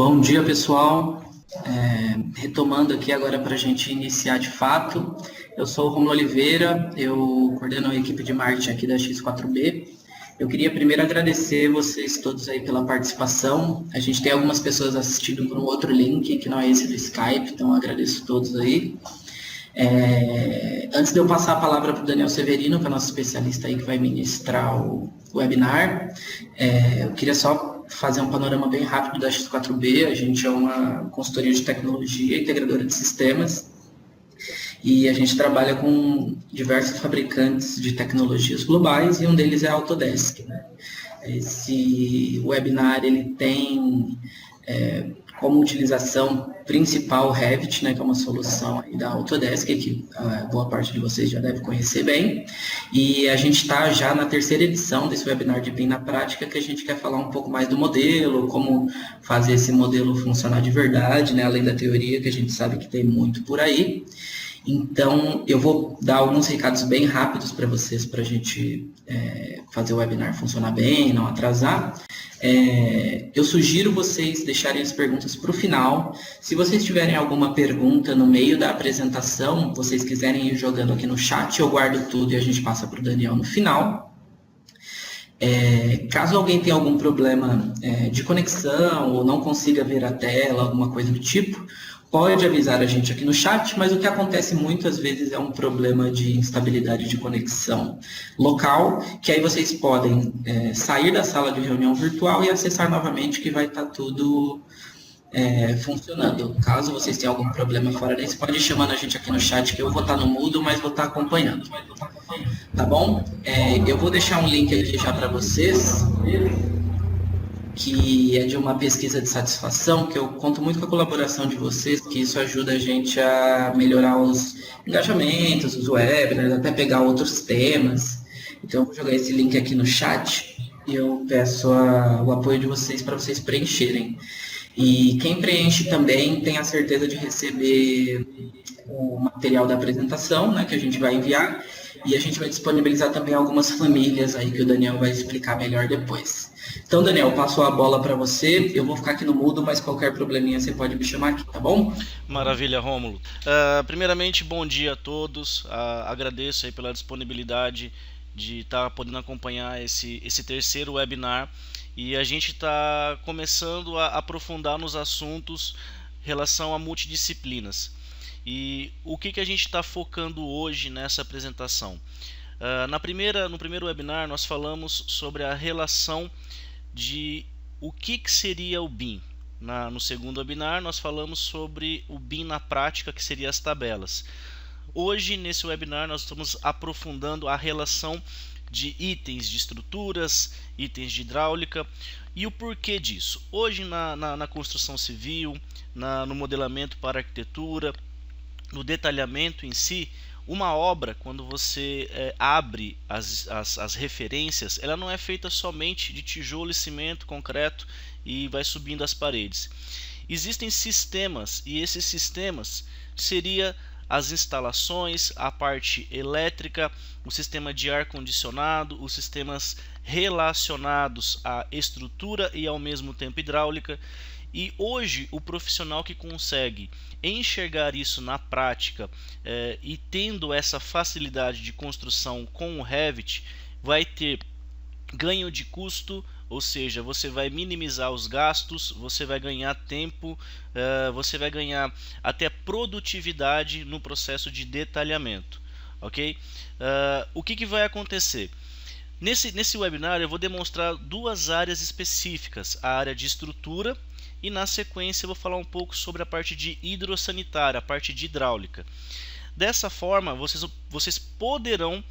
Bom dia, pessoal. Retomando aqui agora para a gente iniciar de fato. Eu sou o Romulo Oliveira, eu coordeno a equipe de marketing aqui da X4B. Eu queria primeiro agradecer vocês todos aí pela participação. A gente tem algumas pessoas assistindo por um outro link, que não é esse do Skype, então eu agradeço todos aí. Antes de eu passar a palavra para o Daniel Severino, que é o nosso especialista aí que vai ministrar o webinar, eu queria só fazer um panorama bem rápido da X4B. A gente é uma consultoria de tecnologia, integradora de sistemas, e a gente trabalha com diversos fabricantes de tecnologias globais, e um deles é a Autodesk, né? Esse webinar ele tem como utilização principal o Revit, né, que é uma solução aí da Autodesk, que boa parte de vocês já deve conhecer bem. E a gente está já na terceira edição desse webinar de BIM na prática, que a gente quer falar um pouco mais do modelo, como fazer esse modelo funcionar de verdade, né, além da teoria, que a gente sabe que tem muito por aí. Então, eu vou dar alguns recados bem rápidos para vocês, para a gente fazer o webinar funcionar bem, não atrasar. Eu sugiro vocês deixarem as perguntas para o final. Se vocês tiverem alguma pergunta no meio da apresentação, vocês quiserem ir jogando aqui no chat, eu guardo tudo e a gente passa para o Daniel no final. Caso alguém tenha algum problema de conexão ou não consiga ver a tela, alguma coisa do tipo, pode avisar a gente aqui no chat, mas o que acontece muitas vezes é um problema de instabilidade de conexão local, que aí vocês podem sair da sala de reunião virtual e acessar novamente, que vai estar tudo funcionando. Caso vocês tenham algum problema fora disso, pode ir chamando a gente aqui no chat, que eu vou estar no mudo, mas vou estar acompanhando. Tá bom? Eu vou deixar um link aqui já para vocês, que é de uma pesquisa de satisfação, que eu conto muito com a colaboração de vocês, que isso ajuda a gente a melhorar os engajamentos, os webinars, até pegar outros temas. Então, eu vou jogar esse link aqui no chat e eu peço o apoio de vocês para vocês preencherem. E quem preenche também tem a certeza de receber o material da apresentação, né, que a gente vai enviar, e a gente vai disponibilizar também algumas famílias aí que o Daniel vai explicar melhor depois. Então, Daniel, passo a bola para você. Eu vou ficar aqui no mudo, mas qualquer probleminha você pode me chamar aqui, tá bom? Maravilha, Rômulo. Primeiramente, bom dia a todos. Agradeço aí pela disponibilidade de estar podendo acompanhar esse terceiro webinar. E a gente está começando a aprofundar nos assuntos em relação a multidisciplinas. E o que a gente está focando hoje nessa apresentação? No primeiro webinar nós falamos sobre a relação de o que seria o BIM. No segundo webinar nós falamos sobre o BIM na prática, que seria as tabelas. Hoje, nesse webinar, nós estamos aprofundando a relação de itens de estruturas, itens de hidráulica e o porquê disso. Hoje na construção civil, no modelamento para arquitetura, no detalhamento em si, uma obra, quando você abre as referências, ela não é feita somente de tijolo e cimento, concreto e vai subindo as paredes. Existem sistemas, e esses sistemas seria as instalações, a parte elétrica, o sistema de ar-condicionado, os sistemas relacionados à estrutura e ao mesmo tempo hidráulica. E hoje o profissional que consegue enxergar isso na prática e tendo essa facilidade de construção com o Revit, vai ter ganho de custo, ou seja, você vai minimizar os gastos, você vai ganhar tempo, você vai ganhar até produtividade no processo de detalhamento, ok? O que vai acontecer? Nesse webinar eu vou demonstrar duas áreas específicas, a área de estrutura e na sequência eu vou falar um pouco sobre a parte de hidrossanitária, a parte de hidráulica. Dessa forma vocês poderão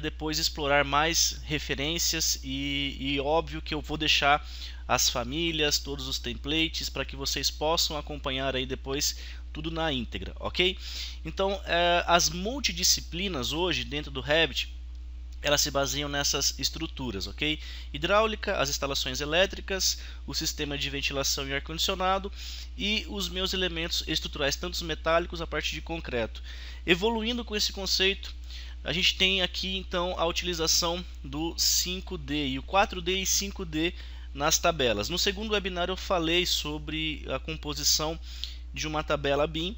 depois explorar mais referências e óbvio que eu vou deixar as famílias, todos os templates para que vocês possam acompanhar aí depois tudo na íntegra, ok? Então as multidisciplinas hoje dentro do Revit, elas se baseiam nessas estruturas, ok? Hidráulica, as instalações elétricas, o sistema de ventilação e ar-condicionado e os meus elementos estruturais, tanto os metálicos, a parte de concreto. Evoluindo com esse conceito, a gente tem aqui então a utilização do 5D, e o 4D e 5D nas tabelas. No segundo webinar eu falei sobre a composição de uma tabela BIM.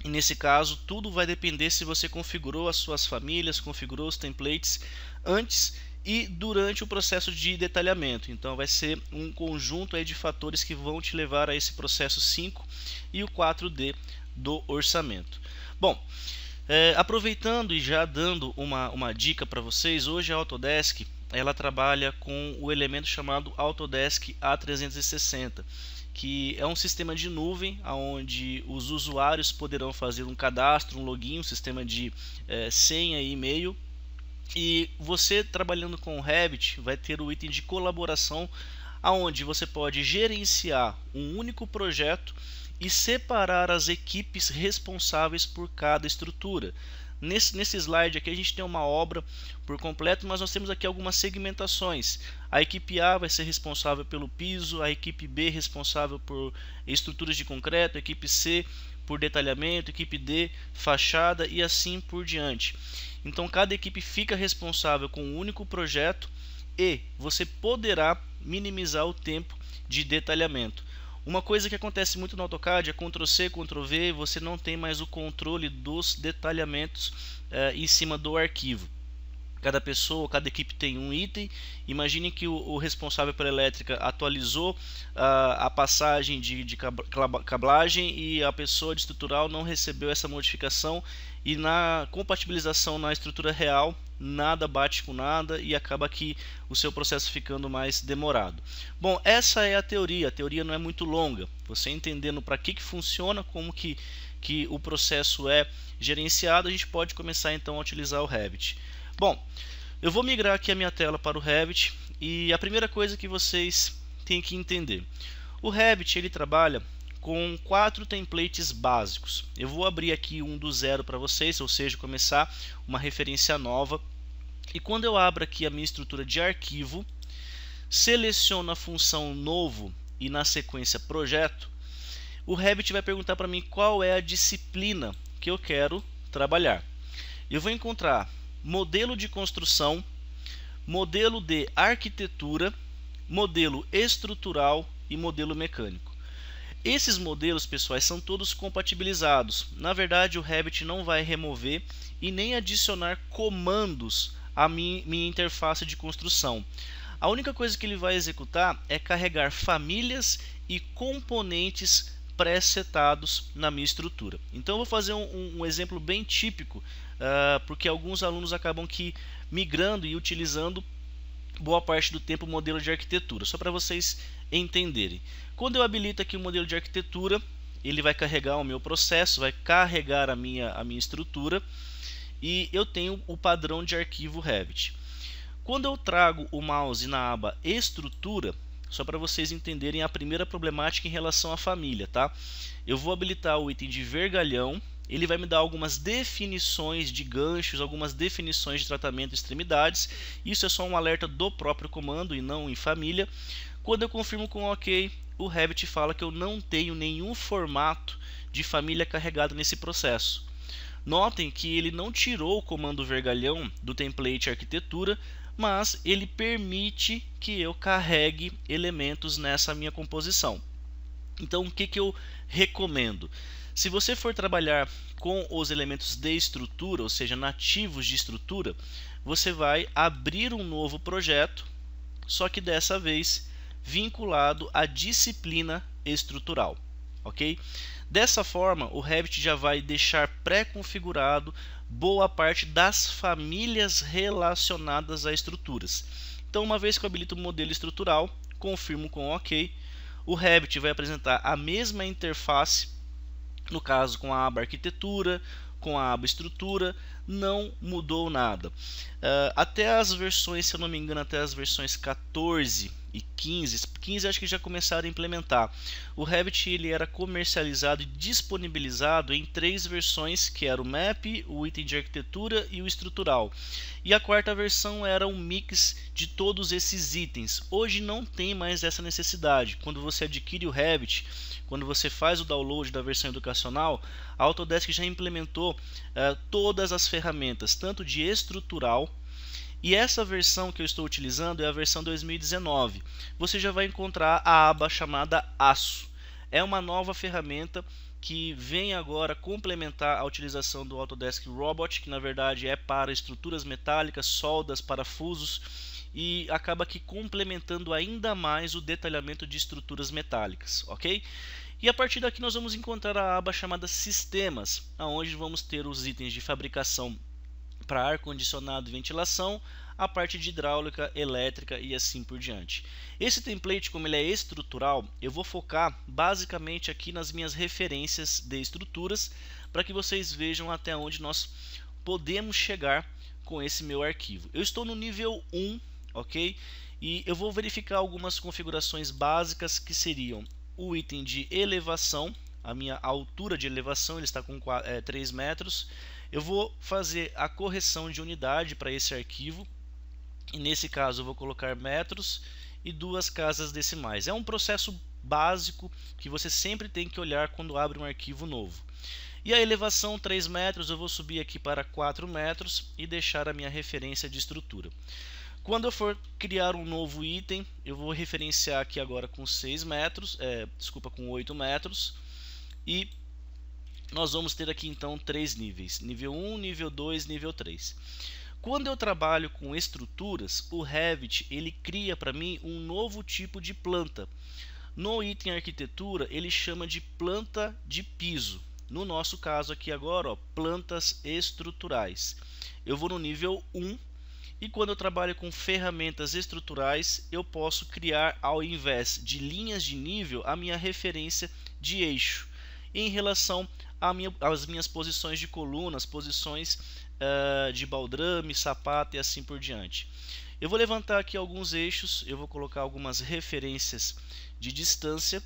E nesse caso, tudo vai depender se você configurou as suas famílias, configurou os templates antes e durante o processo de detalhamento. Então vai ser um conjunto aí de fatores que vão te levar a esse processo 5 e o 4D do orçamento. Bom, aproveitando e já dando uma dica para vocês, hoje a Autodesk ela trabalha com o elemento chamado Autodesk A360, que é um sistema de nuvem onde os usuários poderão fazer um cadastro, um login, um sistema de senha e e-mail. E você trabalhando com o Revit vai ter o item de colaboração, onde você pode gerenciar um único projeto e separar as equipes responsáveis por cada estrutura. Nesse slide aqui a gente tem uma obra por completo, mas nós temos aqui algumas segmentações. A equipe A vai ser responsável pelo piso, a equipe B responsável por estruturas de concreto, a equipe C por detalhamento, a equipe D fachada e assim por diante. Então cada equipe fica responsável com um único projeto e você poderá minimizar o tempo de detalhamento. Uma coisa que acontece muito no AutoCAD é Ctrl+C, Ctrl+V, você não tem mais o controle dos detalhamentos em cima do arquivo. Cada pessoa, cada equipe tem um item. Imagine que o responsável pela elétrica atualizou a passagem de cablagem e a pessoa de estrutural não recebeu essa modificação, e na compatibilização na estrutura real nada bate com nada e acaba aqui o seu processo ficando mais demorado. Bom, essa é a teoria não é muito longa. Você entendendo para que funciona, como que o processo é gerenciado, a gente pode começar então a utilizar o Revit. Bom, eu vou migrar aqui a minha tela para o Revit e a primeira coisa que vocês têm que entender: o Revit ele trabalha com 4 templates básicos. Eu vou abrir aqui um do zero para vocês, ou seja, começar uma referência nova. E quando eu abro aqui a minha estrutura de arquivo, seleciono a função novo e na sequência projeto, o Revit vai perguntar para mim qual é a disciplina que eu quero trabalhar. Eu vou encontrar modelo de construção, modelo de arquitetura, modelo estrutural e modelo mecânico. Esses modelos, pessoais, são todos compatibilizados. Na verdade, o Revit não vai remover e nem adicionar comandos à minha interface de construção. A única coisa que ele vai executar é carregar famílias e componentes pré-setados na minha estrutura. Então eu vou fazer um exemplo bem típico, porque alguns alunos acabam migrando e utilizando boa parte do tempo o modelo de arquitetura, só para vocês entenderem. Quando eu habilito aqui o modelo de arquitetura, ele vai carregar o meu processo, vai carregar a minha estrutura e eu tenho o padrão de arquivo Revit. Quando eu trago o mouse na aba estrutura, só para vocês entenderem a primeira problemática em relação à família, tá? Eu vou habilitar o item de vergalhão, ele vai me dar algumas definições de ganchos, algumas definições de tratamento de extremidades. Isso é só um alerta do próprio comando e não em família. Quando eu confirmo com OK, o Revit fala que eu não tenho nenhum formato de família carregado nesse processo. Notem que ele não tirou o comando vergalhão do template arquitetura, mas ele permite que eu carregue elementos nessa minha composição. Então o que eu recomendo? Se você for trabalhar com os elementos de estrutura, ou seja, nativos de estrutura, você vai abrir um novo projeto, só que dessa vez vinculado à disciplina estrutural, ok? Dessa forma, o Revit já vai deixar pré-configurado boa parte das famílias relacionadas a estruturas. Então, uma vez que eu habilito o modelo estrutural, confirmo com OK, o Revit vai apresentar a mesma interface, no caso com a aba arquitetura, com a aba estrutura, não mudou nada. Até as versões, se eu não me engano, até as versões 14 e 15 acho que já começaram a implementar. O Revit ele era comercializado e disponibilizado em 3 versões, que era o Map, o item de arquitetura e o estrutural. E a quarta versão era um mix de todos esses itens. Hoje não tem mais essa necessidade. Quando você adquire o Revit, quando você faz o download da versão educacional, a Autodesk já implementou todas as ferramentas, tanto de estrutural E essa versão que eu estou utilizando é a versão 2019. Você já vai encontrar a aba chamada Aço. É uma nova ferramenta que vem agora complementar a utilização do Autodesk Robot, que na verdade é para estruturas metálicas, soldas, parafusos, e acaba aqui complementando ainda mais o detalhamento de estruturas metálicas, ok? E a partir daqui nós vamos encontrar a aba chamada Sistemas, onde vamos ter os itens de fabricação para ar-condicionado e ventilação, a parte de hidráulica, elétrica e assim por diante. Esse template, como ele é estrutural, eu vou focar basicamente aqui nas minhas referências de estruturas, para que vocês vejam até onde nós podemos chegar com esse meu arquivo. Eu estou no nível 1, ok? E eu vou verificar algumas configurações básicas, que seriam o item de elevação. A minha altura de elevação ele está com 3 metros. Eu vou fazer a correção de unidade para esse arquivo, e nesse caso eu vou colocar metros e 2 casas decimais. É um processo básico que você sempre tem que olhar quando abre um arquivo novo. E a elevação 3 metros, eu vou subir aqui para 4 metros e deixar a minha referência de estrutura. Quando eu for criar um novo item, eu vou referenciar aqui agora com 6 metros, com 8 metros, e nós vamos ter aqui então 3 níveis, nível 1, nível 2, nível 3. Quando eu trabalho com estruturas, o Revit ele cria para mim um novo tipo de planta. No item arquitetura ele chama de planta de piso. No nosso caso aqui agora, plantas estruturais. Eu vou no nível 1 e quando eu trabalho com ferramentas estruturais, eu posso criar, ao invés de linhas de nível, a minha referência de eixo em relação às minhas posições de colunas, posições de baldrame, sapata e assim por diante. Eu vou levantar aqui alguns eixos, eu vou colocar algumas referências de distância,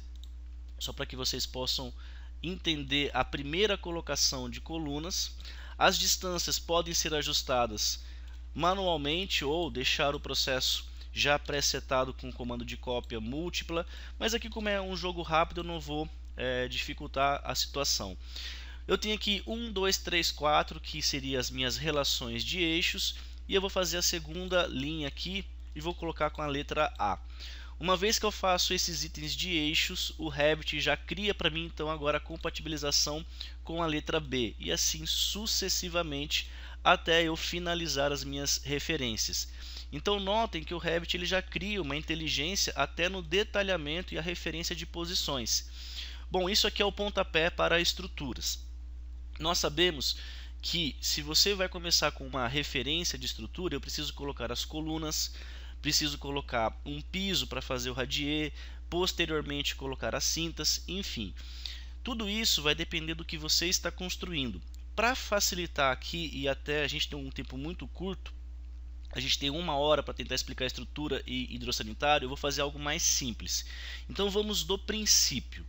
só para que vocês possam entender a primeira colocação de colunas. As distâncias podem ser ajustadas manualmente ou deixar o processo já pré-setado com o comando de cópia múltipla, mas aqui, como é um jogo rápido, eu não vou dificultar a situação. Eu tenho aqui 1, 2, 3, 4, que seriam as minhas relações de eixos, e eu vou fazer a segunda linha aqui e vou colocar com a letra A. Uma vez que eu faço esses itens de eixos, o Revit já cria para mim então agora a compatibilização com a letra B, e assim sucessivamente até eu finalizar as minhas referências. Então notem que o Revit ele já cria uma inteligência até no detalhamento e a referência de posições. Bom, isso aqui é o pontapé para estruturas. Nós sabemos que se você vai começar com uma referência de estrutura, eu preciso colocar as colunas, preciso colocar um piso para fazer o radier, posteriormente colocar as cintas, enfim. Tudo isso vai depender do que você está construindo. Para facilitar aqui, e até a gente tem um tempo muito curto, a gente tem 1 hora para tentar explicar a estrutura e hidrossanitário, eu vou fazer algo mais simples. Então vamos do princípio.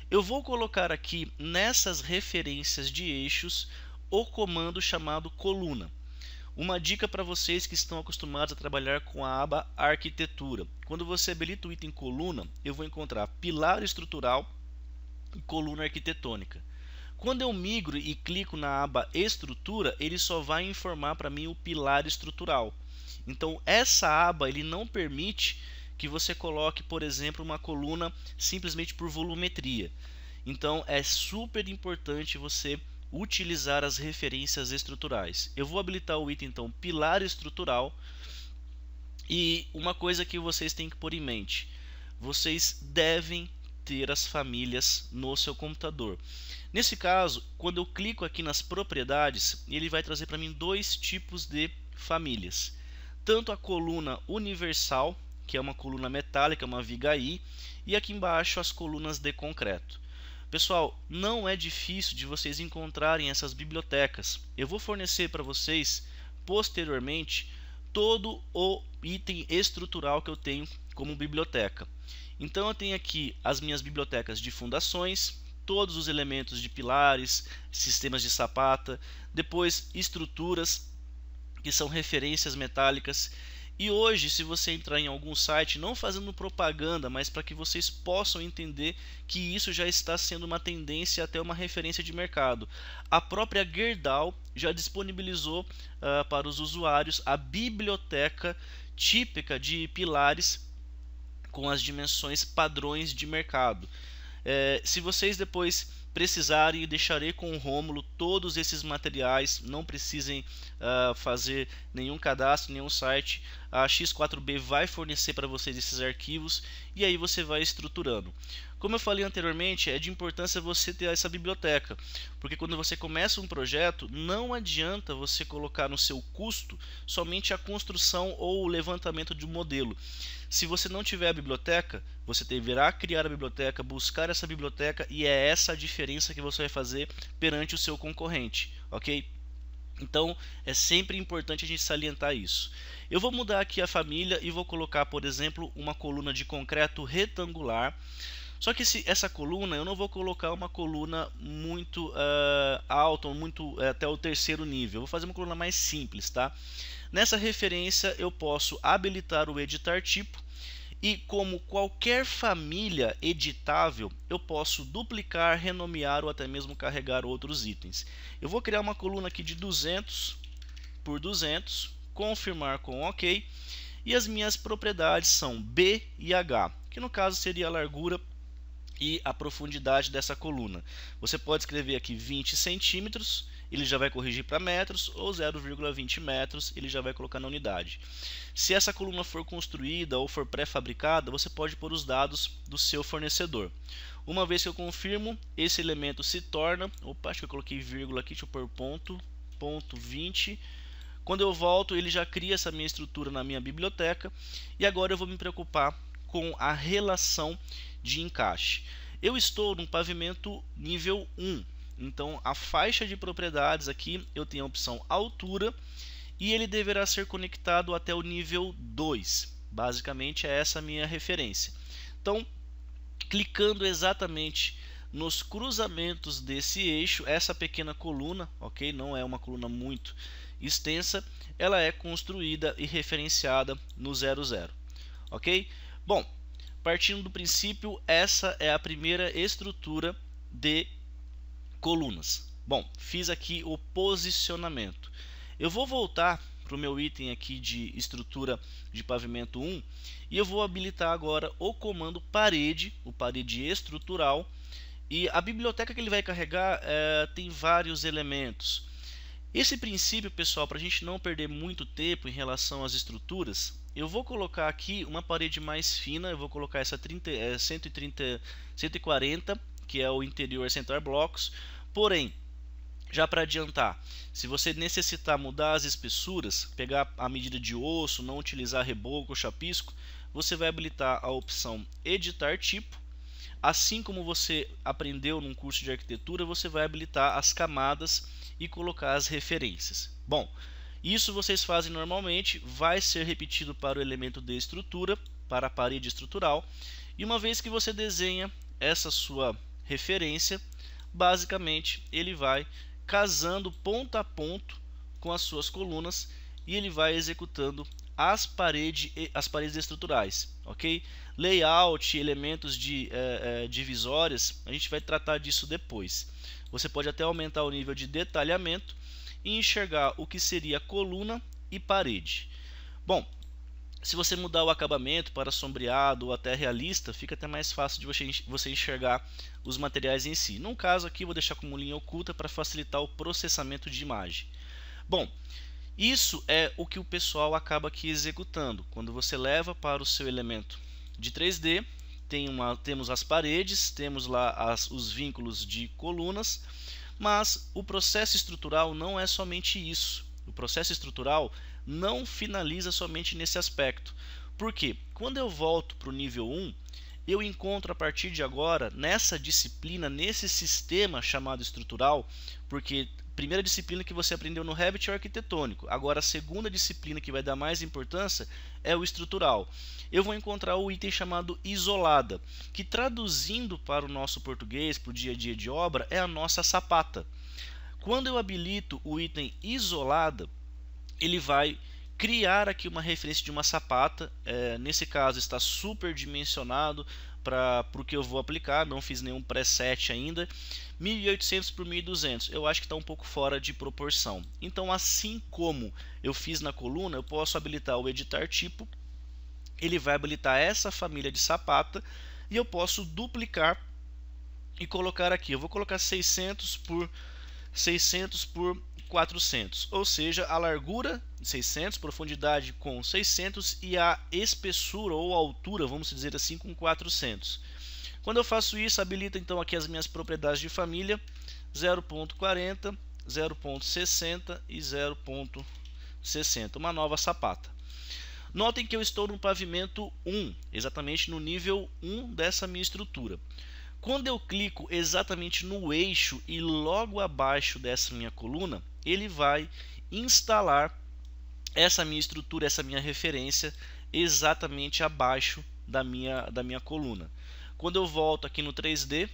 Eu vou colocar aqui nessas referências de eixos o comando chamado coluna. Uma dica para vocês que estão acostumados a trabalhar com a aba arquitetura. Quando você habilita o item coluna, eu vou encontrar pilar estrutural e coluna arquitetônica. Quando eu migro e clico na aba estrutura, ele só vai informar para mim o pilar estrutural. Então essa aba ele não permite que você coloque, por exemplo, uma coluna simplesmente por volumetria. Então é super importante você utilizar as referências estruturais. Eu vou habilitar o item então pilar estrutural, e uma coisa que vocês têm que pôr em mente: vocês devem ter as famílias no seu computador. Nesse caso, quando eu clico aqui nas propriedades, ele vai trazer para mim 2 tipos de famílias. Tanto a coluna universal, que é uma coluna metálica, uma viga I, e aqui embaixo as colunas de concreto. Pessoal, não é difícil de vocês encontrarem essas bibliotecas. Eu vou fornecer para vocês posteriormente todo o item estrutural que eu tenho como biblioteca. Então eu tenho aqui as minhas bibliotecas de fundações, todos os elementos de pilares, sistemas de sapata, depois estruturas, que são referências metálicas, E hoje, se você entrar em algum site, não fazendo propaganda, mas para que vocês possam entender que isso já está sendo uma tendência, até uma referência de mercado. A própria Gerdau já disponibilizou para os usuários a biblioteca típica de pilares com as dimensões padrões de mercado. Se vocês depois precisarem, deixarei com o Rômulo todos esses materiais, não precisem fazer nenhum cadastro, nenhum site. A X4B vai fornecer para vocês esses arquivos e aí você vai estruturando. Como eu falei anteriormente, é de importância você ter essa biblioteca, porque quando você começa um projeto, não adianta você colocar no seu custo somente a construção ou o levantamento de um modelo. Se você não tiver a biblioteca, você deverá criar a biblioteca, buscar essa biblioteca, e é essa a diferença que você vai fazer perante o seu concorrente, ok? Então é sempre importante a gente salientar isso. Eu vou mudar aqui a família e vou colocar, por exemplo, uma coluna de concreto retangular. Só que essa coluna, eu não vou colocar uma coluna muito alta, muito até o terceiro nível. Eu vou fazer uma coluna mais simples, tá? Nessa referência eu posso habilitar o editar tipo. E como qualquer família editável, eu posso duplicar, renomear ou até mesmo carregar outros itens. Eu vou criar uma coluna aqui de 200 por 200, confirmar com OK. E as minhas propriedades são B e H, que no caso seria a largura e a profundidade dessa coluna. Você pode escrever aqui 20 centímetros, ele já vai corrigir para metros, ou 0,20 metros, ele já vai colocar na unidade. Se essa coluna for construída ou for pré-fabricada, você pode pôr os dados do seu fornecedor. Uma vez que eu confirmo, esse elemento se torna, acho que eu coloquei vírgula aqui, deixa eu pôr ponto 20. Quando eu volto, ele já cria essa minha estrutura na minha biblioteca, e agora eu vou me preocupar com a relação de encaixe. Eu estou no pavimento nível 1, então a faixa de propriedades aqui eu tenho a opção altura e ele deverá ser conectado até o nível 2. Basicamente é essa a minha referência. Então, clicando exatamente nos cruzamentos desse eixo, essa pequena coluna, ok? Não é uma coluna muito extensa, ela é construída e referenciada no 00, ok? Bom, partindo do princípio, essa é a primeira estrutura de colunas. Bom, fiz aqui o posicionamento. Eu vou voltar para o meu item aqui de estrutura de pavimento 1 e eu vou habilitar agora o comando parede, o parede estrutural, e a biblioteca que ele vai carregar tem vários elementos. Esse princípio, pessoal, para a gente não perder muito tempo em relação às estruturas, eu vou colocar aqui uma parede mais fina, eu vou colocar essa 140, que é o interior center blocks. Porém, já para adiantar, se você necessitar mudar as espessuras, pegar a medida de osso, não utilizar reboco ou chapisco, você vai habilitar a opção editar tipo. Assim como você aprendeu num curso de arquitetura, você vai habilitar as camadas e colocar as referências. Bom, isso vocês fazem normalmente, vai ser repetido para o elemento de estrutura, para a parede estrutural, e uma vez que você desenha essa sua referência, basicamente ele vai casando ponto a ponto com as suas colunas e ele vai executando as paredes estruturais, ok? Layout, elementos de divisórias, a gente vai tratar disso depois. Você pode até aumentar o nível de detalhamento e enxergar o que seria coluna e parede. Bom, se você mudar o acabamento para sombreado ou até realista, fica até mais fácil de você enxergar os materiais em si. No caso aqui, vou deixar como linha oculta para facilitar o processamento de imagem. Bom, isso é o que o pessoal acaba aqui executando. Quando você leva para o seu elemento de 3D, temos as paredes, temos lá os vínculos de colunas, mas o processo estrutural não é somente isso. O processo estrutural não finaliza somente nesse aspecto. Por quê? Quando eu volto para o nível 1, eu encontro a partir de agora, nessa disciplina, nesse sistema chamado estrutural, porque a primeira disciplina que você aprendeu no Revit é o arquitetônico, agora a segunda disciplina que vai dar mais importância é o estrutural. Eu vou encontrar o item chamado isolada, que traduzindo para o nosso português, para o dia a dia de obra, é a nossa sapata. Quando eu habilito o item isolada, ele vai criar aqui uma referência de uma sapata. Nesse caso está superdimensionado para o que eu vou aplicar, não fiz nenhum preset ainda. 1800 por 1200, eu acho que está um pouco fora de proporção. Então, assim como eu fiz na coluna, eu posso habilitar o editar tipo. Ele vai habilitar essa família de sapata e eu posso duplicar e colocar aqui. Eu vou colocar 600 por 400, ou seja, a largura de 600, profundidade com 600 e a espessura ou altura, vamos dizer assim, com 400. Quando eu faço isso, habilita então aqui as minhas propriedades de família, 0.40, 0.60 e 0.60, uma nova sapata. Notem que eu estou no pavimento 1, exatamente no nível 1 dessa minha estrutura. Quando eu clico exatamente no eixo e logo abaixo dessa minha coluna, ele vai instalar essa minha estrutura, essa minha referência exatamente abaixo da minha coluna. Quando eu volto aqui no 3D,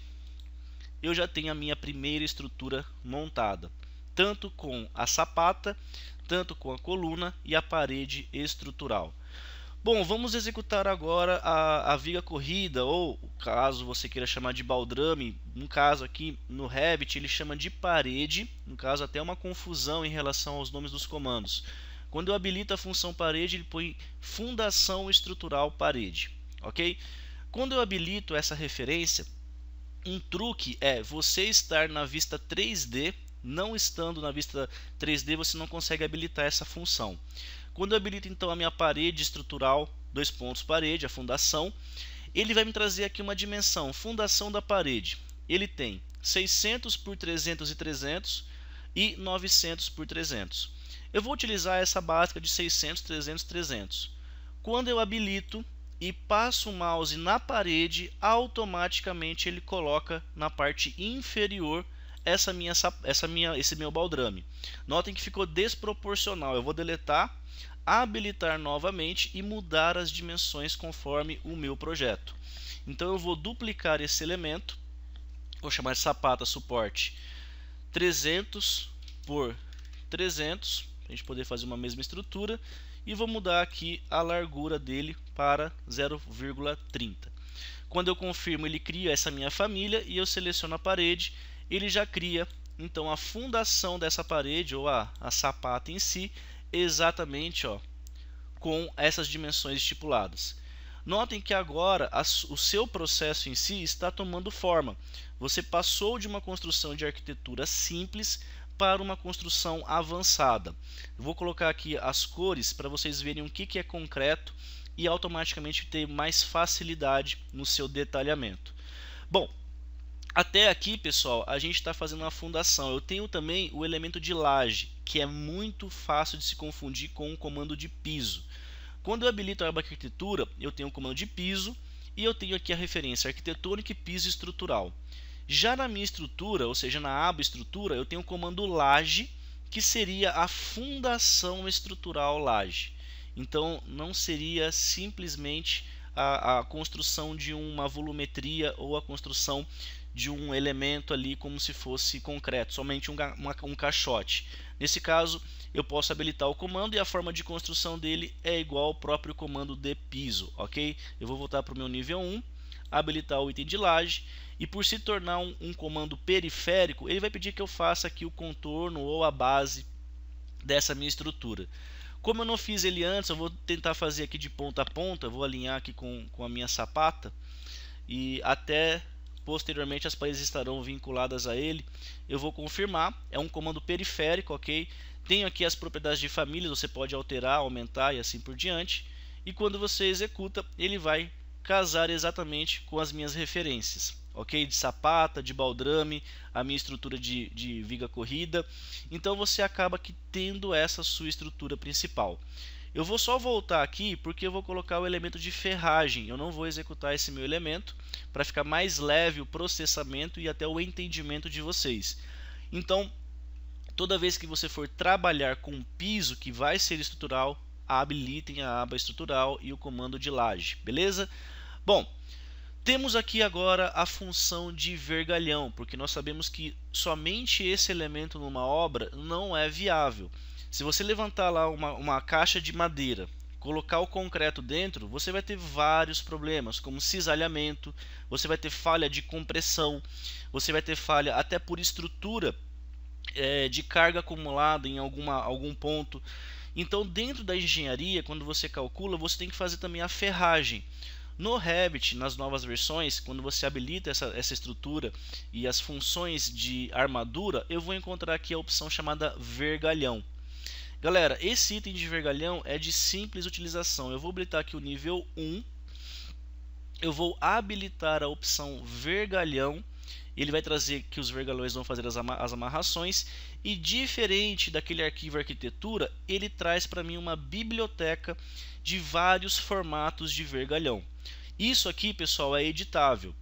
eu já tenho a minha primeira estrutura montada, tanto com a sapata, tanto com a coluna e a parede estrutural. Bom, vamos executar agora a viga corrida, ou caso você queira chamar de baldrame, no caso aqui no Revit ele chama de parede, no caso até uma confusão em relação aos nomes dos comandos. Quando eu habilito a função parede, ele põe fundação estrutural parede, ok? Quando eu habilito essa referência, um truque é você estar na vista 3D, não estando na vista 3D você não consegue habilitar essa função. Quando eu habilito então a minha parede estrutural, dois pontos parede, a fundação, ele vai me trazer aqui uma dimensão, fundação da parede. Ele tem 600 por 300 e 300 e 900 por 300. Eu vou utilizar essa básica de 600, 300, 300. Quando eu habilito e passo o mouse na parede, automaticamente ele coloca na parte inferior esse meu baldrame. Notem que ficou desproporcional. Eu vou deletar, habilitar novamente e mudar as dimensões conforme o meu projeto. Então eu vou duplicar esse elemento, vou chamar de sapata suporte 300 por 300, para a gente poder fazer uma mesma estrutura, e vou mudar aqui a largura dele para 0,30. Quando eu confirmo, ele cria essa minha família e eu seleciono a parede, ele já cria então a fundação dessa parede ou a sapata em si, exatamente com essas dimensões estipuladas. Notem que agora o seu processo em si está tomando forma. Você passou de uma construção de arquitetura simples para uma construção avançada. Eu vou colocar aqui as cores para vocês verem o que é concreto e automaticamente ter mais facilidade no seu detalhamento. Bom, até aqui, pessoal, a gente está fazendo uma fundação. Eu tenho também o elemento de laje, que é muito fácil de se confundir com o comando de piso. Quando eu habilito a aba arquitetura, eu tenho o comando de piso e eu tenho aqui a referência arquitetônica e piso estrutural. Já na minha estrutura, ou seja, na aba estrutura, eu tenho o comando laje, que seria a fundação estrutural laje. Então, não seria simplesmente a construção de uma volumetria ou a construção de um elemento ali como se fosse concreto, somente um caixote. Nesse caso, eu posso habilitar o comando e a forma de construção dele é igual ao próprio comando de piso, ok? Eu vou voltar para o meu nível 1, habilitar o item de laje, e por se tornar um comando periférico, ele vai pedir que eu faça aqui o contorno ou a base dessa minha estrutura. Como eu não fiz ele antes, eu vou tentar fazer aqui de ponta a ponta, vou alinhar aqui com a minha sapata e até posteriormente as paredes estarão vinculadas a ele. Eu vou confirmar, é um comando periférico, ok? Tenho aqui as propriedades de família, você pode alterar, aumentar e assim por diante. E quando você executa, ele vai casar exatamente com as minhas referências, ok? De sapata, de baldrame, a minha estrutura de viga corrida. Então você acaba aqui tendo essa sua estrutura principal. Eu vou só voltar aqui porque eu vou colocar o elemento de ferragem. Eu não vou executar esse meu elemento para ficar mais leve o processamento e até o entendimento de vocês. Então, toda vez que você for trabalhar com piso que vai ser estrutural, habilitem a aba estrutural e o comando de laje, beleza? Bom, temos aqui agora a função de vergalhão, porque nós sabemos que somente esse elemento numa obra não é viável. Se você levantar lá uma caixa de madeira, colocar o concreto dentro, você vai ter vários problemas, como cisalhamento, você vai ter falha de compressão, você vai ter falha até por estrutura de carga acumulada em algum ponto. Então, dentro da engenharia, quando você calcula, você tem que fazer também a ferragem. No Revit, nas novas versões, quando você habilita essa estrutura e as funções de armadura, eu vou encontrar aqui a opção chamada vergalhão. Galera, esse item de vergalhão é de simples utilização. Eu vou habilitar aqui o nível 1. Eu vou habilitar a opção vergalhão. Ele vai trazer que os vergalhões vão fazer as amarrações. E diferente daquele arquivo arquitetura, ele traz para mim uma biblioteca de vários formatos de vergalhão. Isso aqui, pessoal, é editável.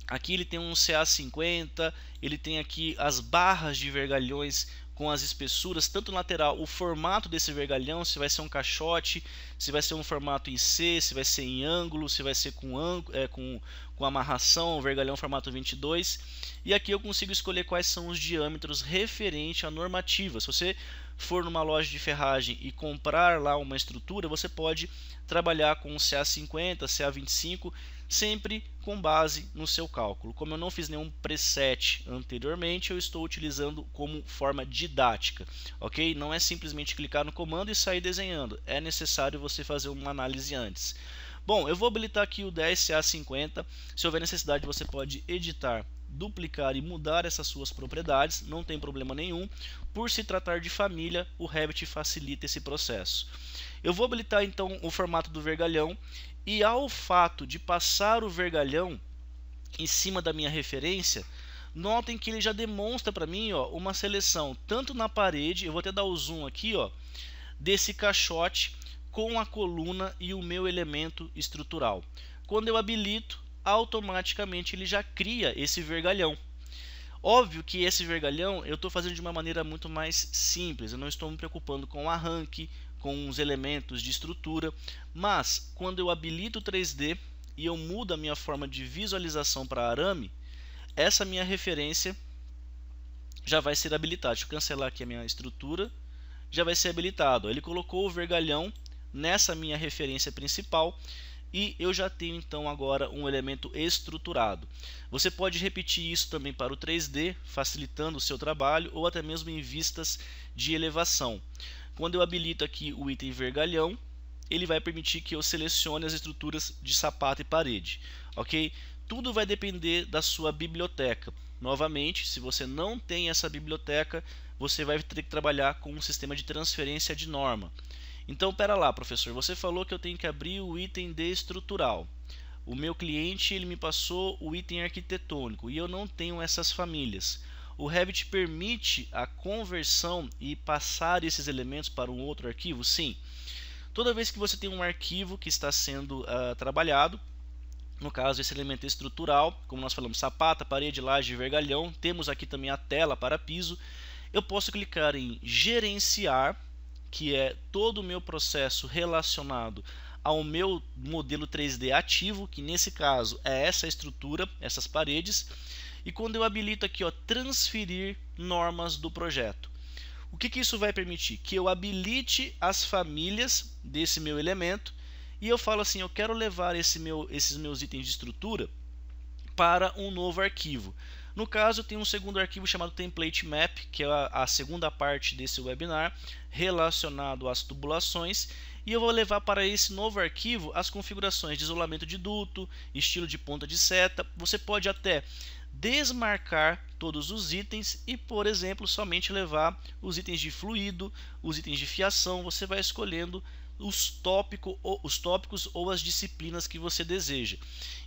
Aqui ele tem um CA50, ele tem aqui as barras de vergalhões com as espessuras, tanto lateral, o formato desse vergalhão, se vai ser um caixote, se vai ser um formato em C, se vai ser em ângulo, se vai ser com amarração, vergalhão formato 22. E aqui eu consigo escolher quais são os diâmetros referente à normativa. Se você for numa loja de ferragem e comprar lá uma estrutura, você pode trabalhar com CA50, CA25, sempre com base no seu cálculo. Como eu não fiz nenhum preset anteriormente, eu estou utilizando como forma didática, ok? Não é simplesmente clicar no comando e sair desenhando, é necessário você fazer uma análise antes. Bom, eu vou habilitar aqui o 10CA50, se houver necessidade você pode editar, duplicar e mudar essas suas propriedades, não tem problema nenhum. Por se tratar de família, o Revit facilita esse processo. Eu vou habilitar então o formato do vergalhão, e ao fato de passar o vergalhão em cima da minha referência, notem que ele já demonstra para mim uma seleção tanto na parede, eu vou até dar o zoom aqui, desse caixote com a coluna e o meu elemento estrutural. Quando eu habilito, automaticamente ele já cria esse vergalhão. Óbvio que esse vergalhão eu estou fazendo de uma maneira muito mais simples, eu não estou me preocupando com o arranque, com os elementos de estrutura, mas quando eu habilito o 3D e eu mudo a minha forma de visualização para arame, essa minha referência já vai ser habilitada. Deixa eu cancelar aqui a minha estrutura, já vai ser habilitado. Ele colocou o vergalhão nessa minha referência principal e eu já tenho então agora um elemento estruturado. Você pode repetir isso também para o 3D, facilitando o seu trabalho, ou até mesmo em vistas de elevação. Quando eu habilito aqui o item vergalhão, ele vai permitir que eu selecione as estruturas de sapato e parede, ok? Tudo vai depender da sua biblioteca. Novamente, se você não tem essa biblioteca, você vai ter que trabalhar com um sistema de transferência de norma. Então, pera lá, professor, você falou que eu tenho que abrir o item de estrutural. O meu cliente ele me passou o item arquitetônico e eu não tenho essas famílias. O Revit permite a conversão e passar esses elementos para um outro arquivo? Sim. Toda vez que você tem um arquivo que está sendo trabalhado, no caso esse elemento estrutural, como nós falamos, sapata, parede, laje, vergalhão, temos aqui também a tela para piso, eu posso clicar em gerenciar, que é todo o meu processo relacionado ao meu modelo 3D ativo, que nesse caso é essa estrutura, essas paredes. E quando eu habilito aqui, transferir normas do projeto. O que isso vai permitir? Que eu habilite as famílias desse meu elemento e eu falo assim, eu quero levar esses meus itens de estrutura para um novo arquivo. No caso, eu tenho um segundo arquivo chamado Template Map, que é a segunda parte desse webinar, relacionado às tubulações, e eu vou levar para esse novo arquivo as configurações de isolamento de duto, estilo de ponta de seta. Você pode até desmarcar todos os itens e, por exemplo, somente levar os itens de fluido, os itens de fiação. Você vai escolhendo os tópicos ou as disciplinas que você deseja.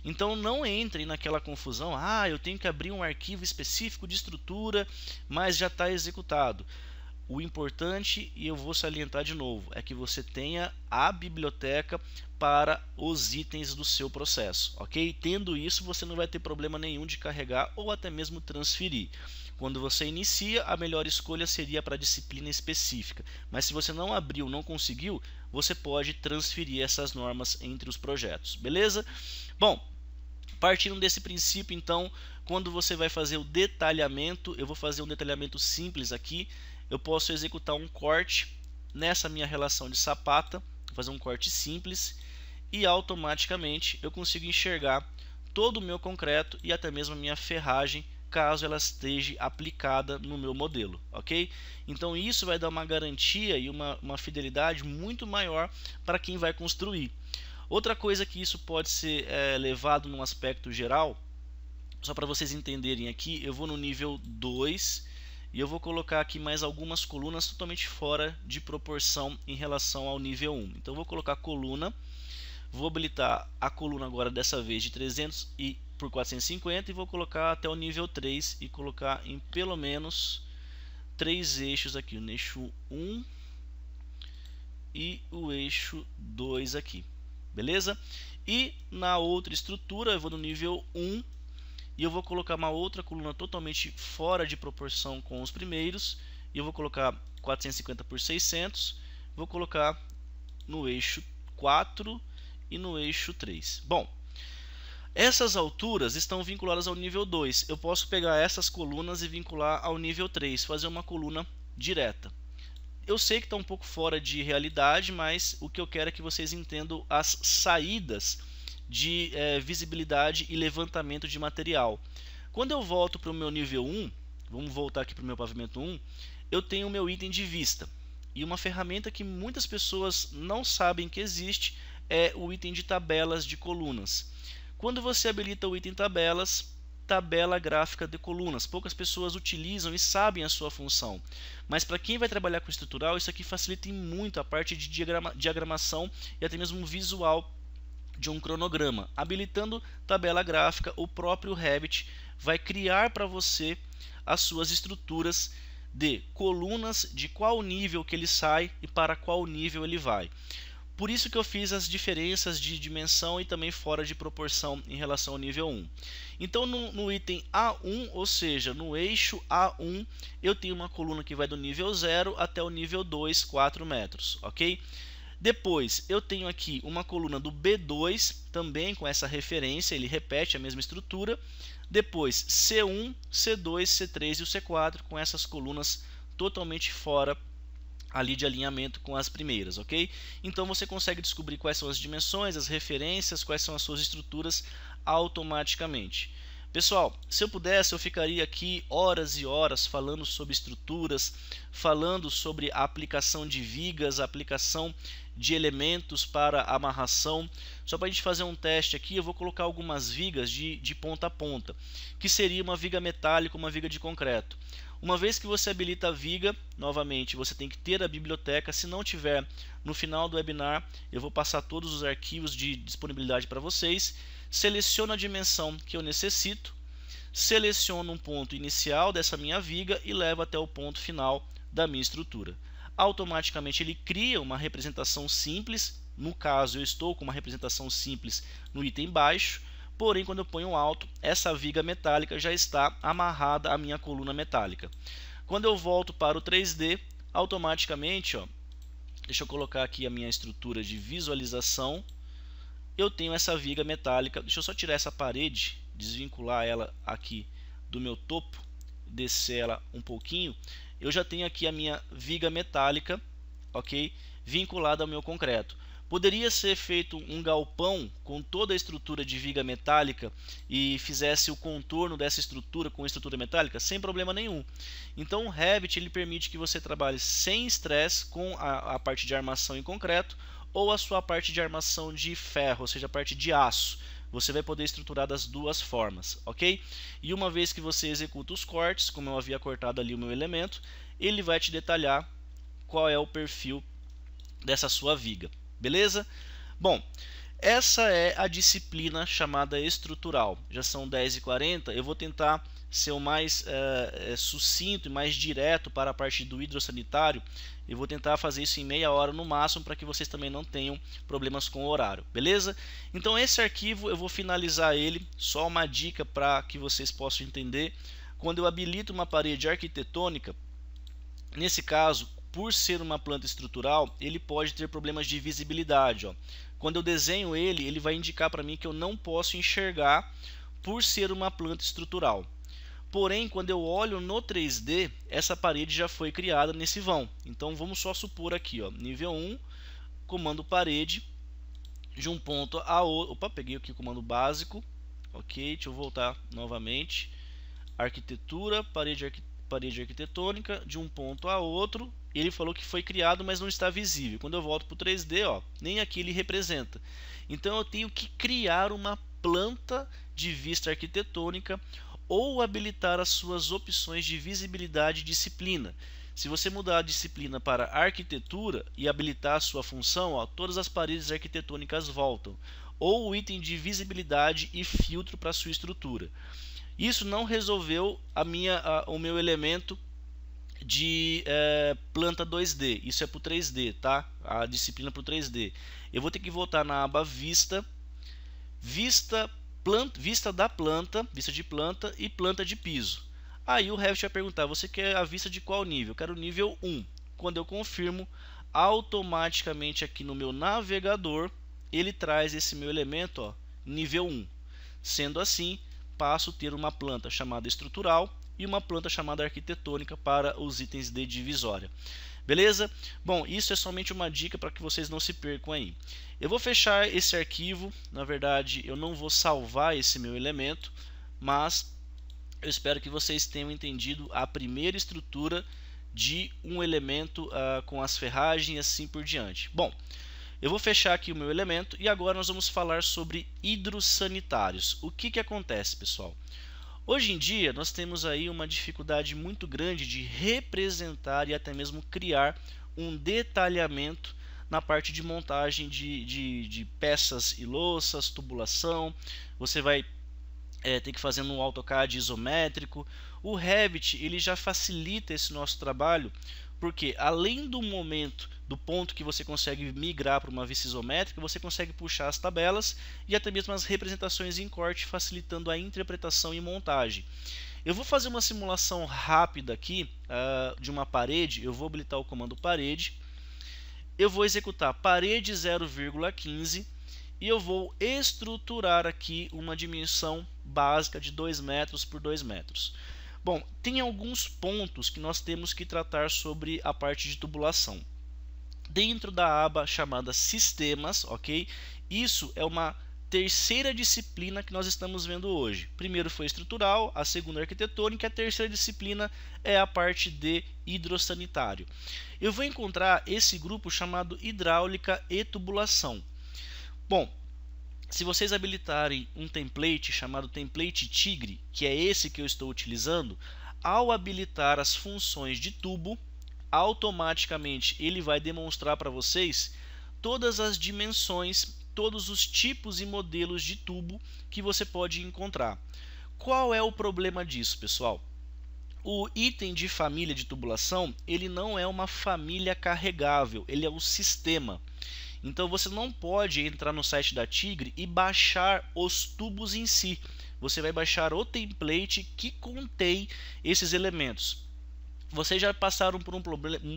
Então não entre naquela confusão, eu tenho que abrir um arquivo específico de estrutura, mas já está executado. O importante, e eu vou salientar de novo, é que você tenha a biblioteca para os itens do seu processo, ok? Tendo isso, você não vai ter problema nenhum de carregar ou até mesmo transferir. Quando você inicia, a melhor escolha seria para a disciplina específica, mas se você não abriu, não conseguiu, você pode transferir essas normas entre os projetos, beleza? Bom, partindo desse princípio, então, quando você vai fazer o detalhamento, eu vou fazer um detalhamento simples aqui. eu posso executar um corte nessa minha relação de sapata, fazer um corte simples, e automaticamente eu consigo enxergar todo o meu concreto e até mesmo a minha ferragem, caso ela esteja aplicada no meu modelo, ok? Então isso vai dar uma garantia e uma fidelidade muito maior para quem vai construir. Outra coisa que isso pode ser levado num aspecto geral, só para vocês entenderem aqui, eu vou no nível 2 e eu vou colocar aqui mais algumas colunas totalmente fora de proporção em relação ao nível 1. Então eu vou colocar coluna, vou habilitar a coluna agora dessa vez de 300 por 450 e vou colocar até o nível 3 e colocar em pelo menos 3 eixos aqui, o eixo 1 e o eixo 2 aqui, beleza? E na outra estrutura eu vou no nível 1 e eu vou colocar uma outra coluna totalmente fora de proporção com os primeiros e eu vou colocar 450 por 600, vou colocar no eixo 4 e no eixo 3. Bom, essas alturas estão vinculadas ao nível 2. Eu posso pegar essas colunas e vincular ao nível 3, fazer uma coluna direta. Eu sei que está um pouco fora de realidade, mas o que eu quero é que vocês entendam as saídas de visibilidade e levantamento de material. Quando eu volto para o meu nível 1, vamos voltar aqui para o meu pavimento 1, eu tenho o meu item de vista. E uma ferramenta que muitas pessoas não sabem que existe é o item de tabelas de colunas. Quando você habilita o item tabelas, tabela gráfica de colunas, poucas pessoas utilizam e sabem a sua função. Mas para quem vai trabalhar com estrutural, isso aqui facilita muito a parte de diagramação e até mesmo visual de um cronograma. Habilitando tabela gráfica, o próprio Revit vai criar para você as suas estruturas de colunas, de qual nível que ele sai e para qual nível ele vai. Por isso que eu fiz as diferenças de dimensão e também fora de proporção em relação ao nível 1. Então no item A1, ou seja, no eixo A1, eu tenho uma coluna que vai do nível 0 até o nível 2, 4 metros, ok? Depois eu tenho aqui uma coluna do B2, também com essa referência, ele repete a mesma estrutura. Depois C1, C2, C3 e o C4 com essas colunas totalmente fora ali de alinhamento com as primeiras, ok? Então você consegue descobrir quais são as dimensões, as referências, quais são as suas estruturas automaticamente. Pessoal, se eu pudesse, eu ficaria aqui horas e horas falando sobre estruturas, falando sobre a aplicação de vigas, a aplicação de elementos para amarração. Só para a gente fazer um teste aqui, eu vou colocar algumas vigas de ponta a ponta, que seria uma viga metálica, uma viga de concreto. Uma vez que você habilita a viga, novamente, você tem que ter a biblioteca. Se não tiver, no final do webinar, eu vou passar todos os arquivos de disponibilidade para vocês. Seleciono a dimensão que eu necessito, seleciono um ponto inicial dessa minha viga e levo até o ponto final da minha estrutura. Automaticamente ele cria uma representação simples. No caso, eu estou com uma representação simples no item baixo. Porém, quando eu ponho alto, essa viga metálica já está amarrada à minha coluna metálica. Quando eu volto para o 3D, automaticamente, deixa eu colocar aqui a minha estrutura de visualização, eu tenho essa viga metálica. Deixa eu só tirar essa parede, desvincular ela aqui do meu topo, descer ela um pouquinho. Eu já tenho aqui a minha viga metálica, ok, vinculada ao meu concreto. Poderia ser feito um galpão com toda a estrutura de viga metálica e fizesse o contorno dessa estrutura com estrutura metálica sem problema nenhum. Então o Revit ele permite que você trabalhe sem estresse com a parte de armação em concreto ou a sua parte de armação de ferro, ou seja, a parte de aço. Você vai poder estruturar das duas formas, ok? E uma vez que você executa os cortes, como eu havia cortado ali o meu elemento, ele vai te detalhar qual é o perfil dessa sua viga. Beleza? Bom, essa é a disciplina chamada estrutural. Já são 10h40, eu vou tentar ser o mais sucinto e mais direto para a parte do hidrossanitário. Eu vou tentar fazer isso em meia hora no máximo para que vocês também não tenham problemas com o horário, beleza? Então esse arquivo eu vou finalizar ele, só uma dica para que vocês possam entender. Quando eu habilito uma parede arquitetônica, nesse caso, por ser uma planta estrutural, ele pode ter problemas de visibilidade. Quando eu desenho ele, ele vai indicar para mim que eu não posso enxergar por ser uma planta estrutural. Porém, quando eu olho no 3D, essa parede já foi criada nesse vão. Então vamos só supor aqui, ó, nível 1, comando parede, de um ponto a outro. Opa, peguei aqui o comando básico. Ok, deixa eu voltar novamente. Arquitetura, parede arquitetônica, de um ponto a outro. Ele falou que foi criado, mas não está visível. Quando eu volto para o 3D, ó, nem aqui ele representa. Então eu tenho que criar uma planta de vista arquitetônica ou habilitar as suas opções de visibilidade e disciplina. Se você mudar a disciplina para arquitetura e habilitar a sua função, ó, todas as paredes arquitetônicas voltam. Ou o item de visibilidade e filtro para sua estrutura. Isso não resolveu o meu elemento de planta 2D. Isso é para o 3D, tá? A disciplina para o 3D. Eu vou ter que voltar na aba vista da planta, vista de planta e planta de piso. Aí o Revit vai perguntar, você quer a vista de qual nível? Eu quero o nível 1. Quando eu confirmo, automaticamente aqui no meu navegador, ele traz esse meu elemento, ó, nível 1. Sendo assim, passo a ter uma planta chamada estrutural e uma planta chamada arquitetônica para os itens de divisória. Beleza? Bom, isso é somente uma dica para que vocês não se percam aí. Eu vou fechar esse arquivo, na verdade eu não vou salvar esse meu elemento, mas eu espero que vocês tenham entendido a primeira estrutura de um elemento com as ferragens e assim por diante. Bom, eu vou fechar aqui o meu elemento e agora nós vamos falar sobre hidrossanitários. O que acontece, pessoal? Hoje em dia nós temos aí uma dificuldade muito grande de representar e até mesmo criar um detalhamento na parte de montagem de peças e louças, tubulação. Você vai ter que fazer no AutoCAD isométrico. O Revit ele já facilita esse nosso trabalho, porque além do ponto que você consegue migrar para uma vista isométrica, você consegue puxar as tabelas e até mesmo as representações em corte, facilitando a interpretação e montagem. Eu vou fazer uma simulação rápida aqui de uma parede. Eu vou habilitar o comando parede, eu vou executar parede 0,15 e eu vou estruturar aqui uma dimensão básica de 2 metros por 2 metros. Bom, tem alguns pontos que nós temos que tratar sobre a parte de tubulação. Dentro da aba chamada Sistemas, ok? Isso é uma terceira disciplina que nós estamos vendo hoje. Primeiro foi estrutural, a segunda arquitetônica, a terceira disciplina é a parte de hidrossanitário. Eu vou encontrar esse grupo chamado hidráulica e tubulação. Bom, se vocês habilitarem um template chamado template Tigre, que é esse que eu estou utilizando, ao habilitar as funções de tubo, automaticamente ele vai demonstrar para vocês todas as dimensões, todos os tipos e modelos de tubo que você pode encontrar. Qual é o problema disso, pessoal? O item de família de tubulação, ele não é uma família carregável, ele é o sistema. Então você não pode entrar no site da Tigre e baixar os tubos em si. Você vai baixar o template que contém esses elementos. Vocês já passaram por um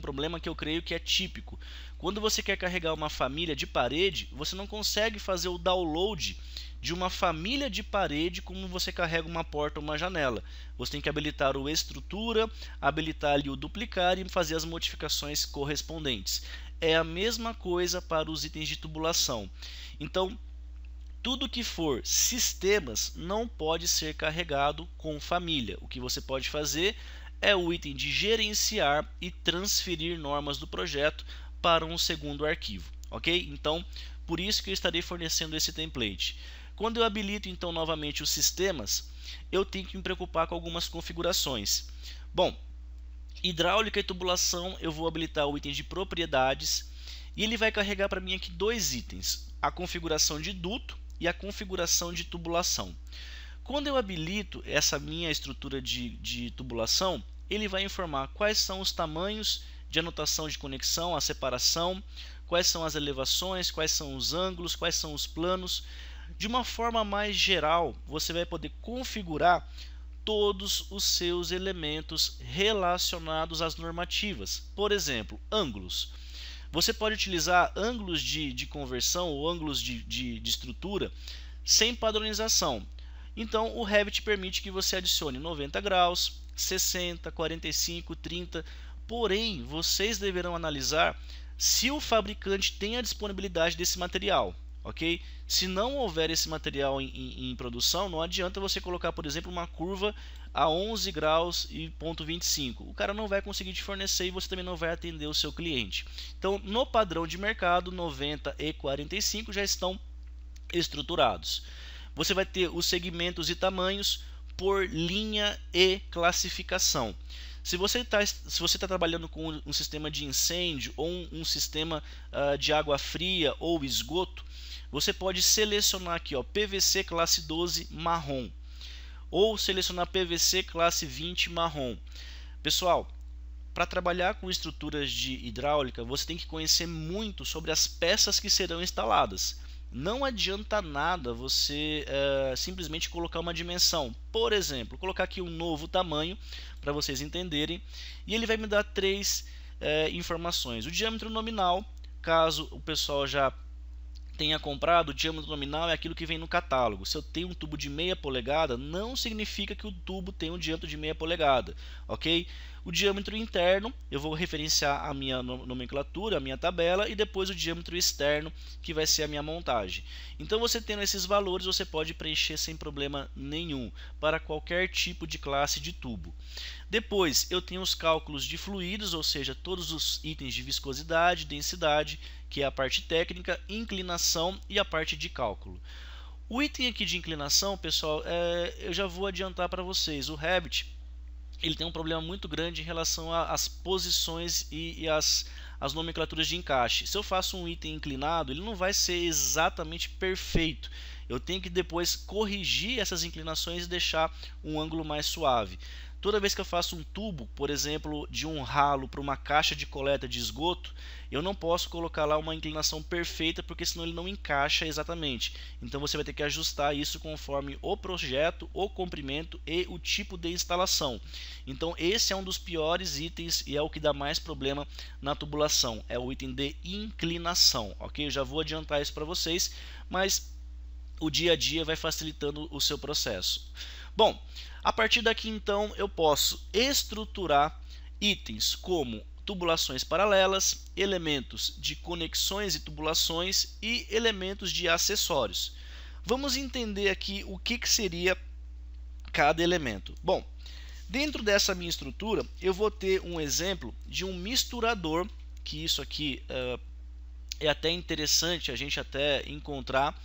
problema que eu creio que é típico. Quando você quer carregar uma família de parede, você não consegue fazer o download de uma família de parede como você carrega uma porta ou uma janela. Você tem que habilitar o estrutura, habilitar ali o duplicar e fazer as modificações correspondentes. É a mesma coisa para os itens de tubulação. Então, tudo que for sistemas não pode ser carregado com família. O que você pode fazer é o item de gerenciar e transferir normas do projeto para um segundo arquivo, ok? Então, por isso que eu estarei fornecendo esse template. Quando eu habilito então novamente os sistemas, eu tenho que me preocupar com algumas configurações. Bom, hidráulica e tubulação, eu vou habilitar o item de propriedades e ele vai carregar para mim aqui dois itens, a configuração de duto e a configuração de tubulação. Quando eu habilito essa minha estrutura de tubulação, ele vai informar quais são os tamanhos de anotação de conexão, a separação, quais são as elevações, quais são os ângulos, quais são os planos. De uma forma mais geral, você vai poder configurar todos os seus elementos relacionados às normativas. Por exemplo, ângulos. Você pode utilizar ângulos de conversão ou ângulos de estrutura sem padronização. Então o Revit permite que você adicione 90 graus, 60, 45, 30, porém vocês deverão analisar se o fabricante tem a disponibilidade desse material. Ok? Se não houver esse material em produção, não adianta você colocar, por exemplo, uma curva a 11 graus e ponto 25. O cara não vai conseguir te fornecer e você também não vai atender o seu cliente. Então, no padrão de mercado, 90 e 45 já estão estruturados. Você vai ter os segmentos e tamanhos por linha e classificação. Se você está trabalhando com um sistema de incêndio ou um sistema de água fria ou esgoto, você pode selecionar aqui, ó, PVC classe 12 marrom, ou selecionar PVC classe 20 marrom. Pessoal, para trabalhar com estruturas de hidráulica, você tem que conhecer muito sobre as peças que serão instaladas. Não adianta nada você simplesmente colocar uma dimensão. Por exemplo, colocar aqui um novo tamanho para vocês entenderem, e ele vai me dar três informações. O diâmetro nominal, caso o pessoal já tenha comprado, o diâmetro nominal é aquilo que vem no catálogo. Se eu tenho um tubo de meia polegada, não significa que o tubo tem um diâmetro de meia polegada, ok? O diâmetro interno, eu vou referenciar a minha nomenclatura, a minha tabela, e depois o diâmetro externo, que vai ser a minha montagem. Então, você tendo esses valores, você pode preencher sem problema nenhum, para qualquer tipo de classe de tubo. Depois, eu tenho os cálculos de fluidos, ou seja, todos os itens de viscosidade, densidade, que é a parte técnica, inclinação e a parte de cálculo. O item aqui de inclinação, pessoal, eu já vou adiantar para vocês. O Revit, ele tem um problema muito grande em relação às posições e as nomenclaturas de encaixe. Se eu faço um item inclinado, ele não vai ser exatamente perfeito. Eu tenho que depois corrigir essas inclinações e deixar um ângulo mais suave. Toda vez que eu faço um tubo, por exemplo, de um ralo para uma caixa de coleta de esgoto, eu não posso colocar lá uma inclinação perfeita, porque senão ele não encaixa exatamente. Então você vai ter que ajustar isso conforme o projeto, o comprimento e o tipo de instalação. Então esse é um dos piores itens e é o que dá mais problema na tubulação, é o item de inclinação, ok? Eu já vou adiantar isso para vocês, mas o dia a dia vai facilitando o seu processo. Bom, a partir daqui então eu posso estruturar itens como tubulações paralelas, elementos de conexões e tubulações e elementos de acessórios. Vamos entender aqui o que seria cada elemento. Bom, dentro dessa minha estrutura eu vou ter um exemplo de um misturador, que isso aqui é até interessante a gente até encontrar,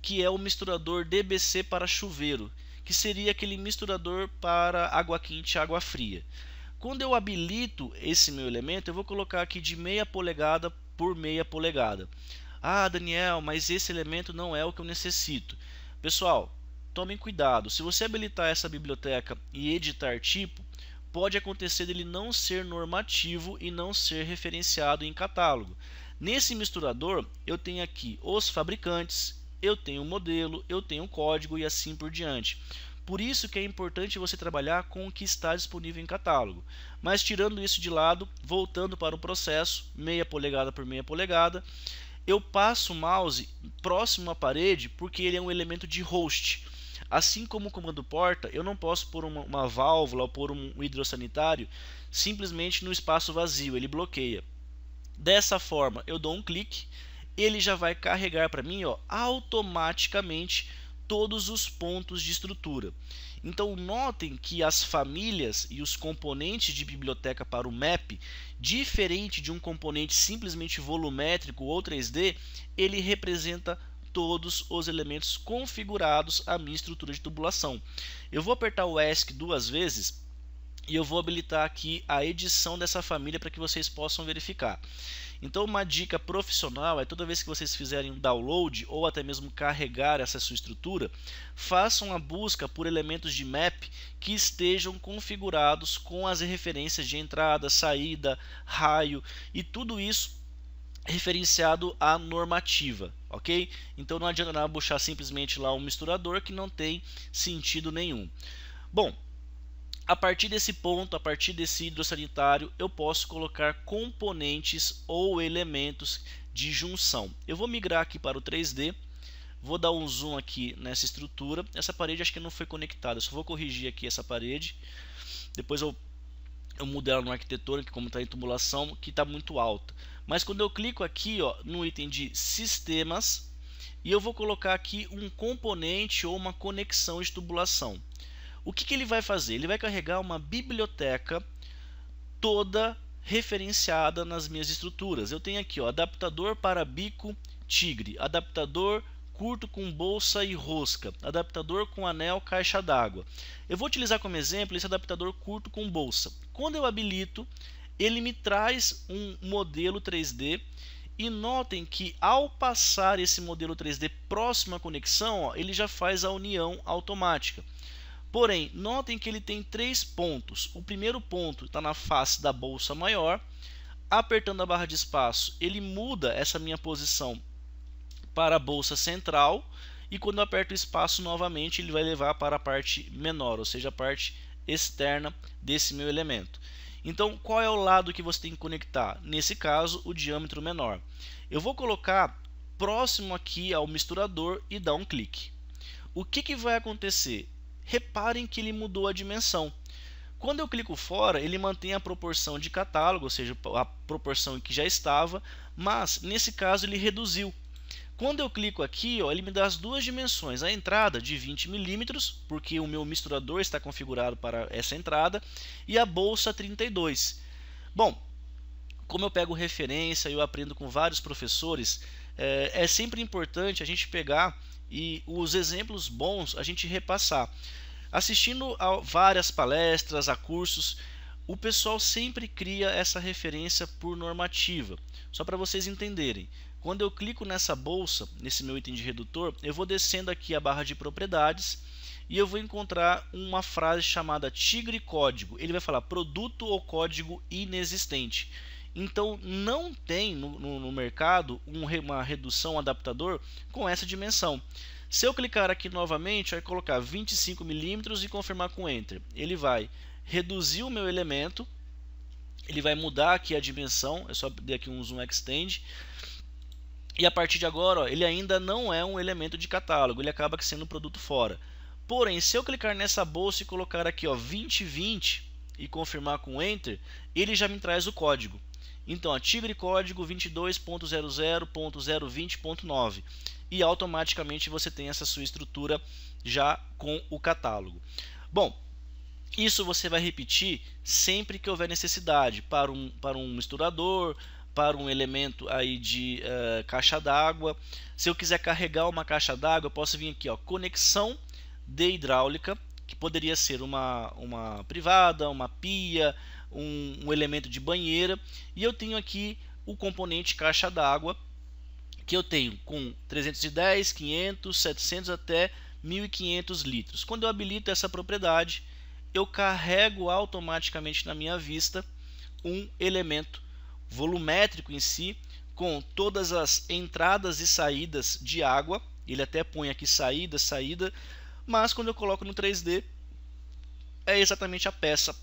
que é o misturador DBC para chuveiro, que seria aquele misturador para água quente e água fria. Quando eu habilito esse meu elemento, eu vou colocar aqui de meia polegada por meia polegada. Ah, Daniel, mas esse elemento não é o que eu necessito. Pessoal, tomem cuidado. Se você habilitar essa biblioteca e editar tipo, pode acontecer dele não ser normativo e não ser referenciado em catálogo. Nesse misturador, eu tenho aqui os fabricantes, eu tenho o modelo, eu tenho o código e assim por diante. Por isso que é importante você trabalhar com o que está disponível em catálogo. Mas tirando isso de lado, voltando para o processo, meia polegada por meia polegada, eu passo o mouse próximo à parede porque ele é um elemento de host. Assim como o comando porta, eu não posso pôr uma válvula ou pôr um hidrossanitário simplesmente no espaço vazio, ele bloqueia. Dessa forma, eu dou um clique, ele já vai carregar para mim, ó, automaticamente todos os pontos de estrutura. Então notem que as famílias e os componentes de biblioteca para o map, diferente de um componente simplesmente volumétrico ou 3D, ele representa todos os elementos configurados à minha estrutura de tubulação. Eu vou apertar o ESC duas vezes e eu vou habilitar aqui a edição dessa família para que vocês possam verificar. Então uma dica profissional é toda vez que vocês fizerem um download ou até mesmo carregar essa sua estrutura, façam a busca por elementos de map que estejam configurados com as referências de entrada, saída, raio e tudo isso referenciado à normativa, ok? Então não adianta nada puxar simplesmente lá um misturador que não tem sentido nenhum. Bom, a partir desse ponto, a partir desse hidrossanitário, eu posso colocar componentes ou elementos de junção. Eu vou migrar aqui para o 3D, Vou dar um zoom aqui nessa estrutura. Essa parede acho que não foi conectada, eu só vou corrigir aqui essa parede. Depois eu mudo ela no arquitetônico, como está em tubulação, que está muito alta. Mas quando eu clico aqui, ó, no item de sistemas, e eu vou colocar aqui um componente ou uma conexão de tubulação. O que ele vai fazer? Ele vai carregar uma biblioteca toda referenciada nas minhas estruturas. Eu tenho aqui, ó, adaptador para bico tigre, adaptador curto com bolsa e rosca, adaptador com anel caixa d'água. Eu vou utilizar como exemplo esse adaptador curto com bolsa. Quando eu habilito, ele me traz um modelo 3D e notem que ao passar esse modelo 3D próximo à conexão, ó, ele já faz a união automática. Porém, notem que ele tem 3 pontos. O primeiro ponto está na face da bolsa maior. Apertando a barra de espaço, ele muda essa minha posição para a bolsa central. E quando eu aperto o espaço novamente, ele vai levar para a parte menor, ou seja, a parte externa desse meu elemento. Então, qual é o lado que você tem que conectar? Nesse caso, o diâmetro menor. Eu vou colocar próximo aqui ao misturador e dar um clique. O que vai acontecer? Reparem que ele mudou a dimensão. Quando eu clico fora, ele mantém a proporção de catálogo, ou seja, a proporção que já estava, mas nesse caso ele reduziu. Quando eu clico aqui, ó, ele me dá as duas dimensões, a entrada de 20 mm, porque o meu misturador está configurado para essa entrada, e a bolsa 32. Bom, como eu pego referência e eu aprendo com vários professores, é sempre importante a gente pegar e os exemplos bons a gente repassar. Assistindo a várias palestras, a cursos, o pessoal sempre cria essa referência por normativa. Só para vocês entenderem, quando eu clico nessa bolsa, nesse meu item de redutor, eu vou descendo aqui a barra de propriedades e eu vou encontrar uma frase chamada tigre código. Ele vai falar produto ou código inexistente. Então não tem no mercado uma redução adaptador com essa dimensão. Se eu clicar aqui novamente, vai colocar 25 mm e confirmar com Enter. Ele vai reduzir o meu elemento, ele vai mudar aqui a dimensão, é só dar aqui um zoom extend. E a partir de agora, ó, ele ainda não é um elemento de catálogo, ele acaba sendo produto fora. Porém, se eu clicar nessa bolsa e colocar aqui ó, 2020 e confirmar com Enter, ele já me traz o código. Então, ó, tigre código 22.00.020.9 e automaticamente você tem essa sua estrutura já com o catálogo. Bom, isso você vai repetir sempre que houver necessidade para um misturador, para um elemento aí de caixa d'água. Se eu quiser carregar uma caixa d'água, eu posso vir aqui, ó, conexão de hidráulica, que poderia ser uma privada, uma pia, um elemento de banheira, e eu tenho aqui o componente caixa d'água, que eu tenho com 310, 500, 700 até 1.500 litros. Quando eu habilito essa propriedade, eu carrego automaticamente na minha vista um elemento volumétrico em si, com todas as entradas e saídas de água. Ele até põe aqui saída, mas quando eu coloco no 3D, é exatamente a peça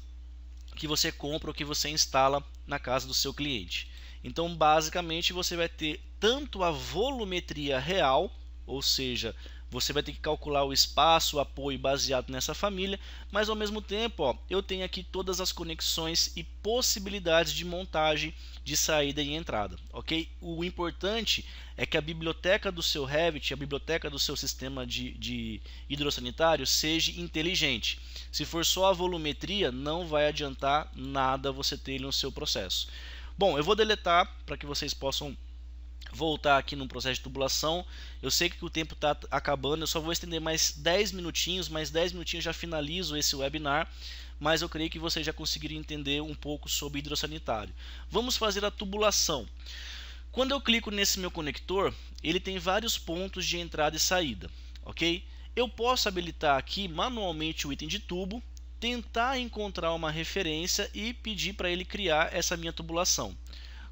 que você compra ou que você instala na casa do seu cliente. Então, basicamente, você vai ter tanto a volumetria real, ou seja, você vai ter que calcular o espaço, o apoio baseado nessa família, mas ao mesmo tempo, ó, eu tenho aqui todas as conexões e possibilidades de montagem de saída e entrada, ok? O importante é que a biblioteca do seu Revit, a biblioteca do seu sistema de hidrossanitário seja inteligente. Se for só a volumetria, não vai adiantar nada você ter ele no seu processo. Bom, eu vou deletar para que vocês possam voltar aqui no processo de tubulação. Eu sei que o tempo está acabando, eu só vou estender mais 10 minutinhos, já finalizo esse webinar, mas eu creio que vocês já conseguiram entender um pouco sobre hidrossanitário. Vamos fazer a tubulação. Quando eu clico nesse meu conector, ele tem vários pontos de entrada e saída, ok? Eu posso habilitar aqui manualmente o item de tubo, tentar encontrar uma referência e pedir para ele criar essa minha tubulação.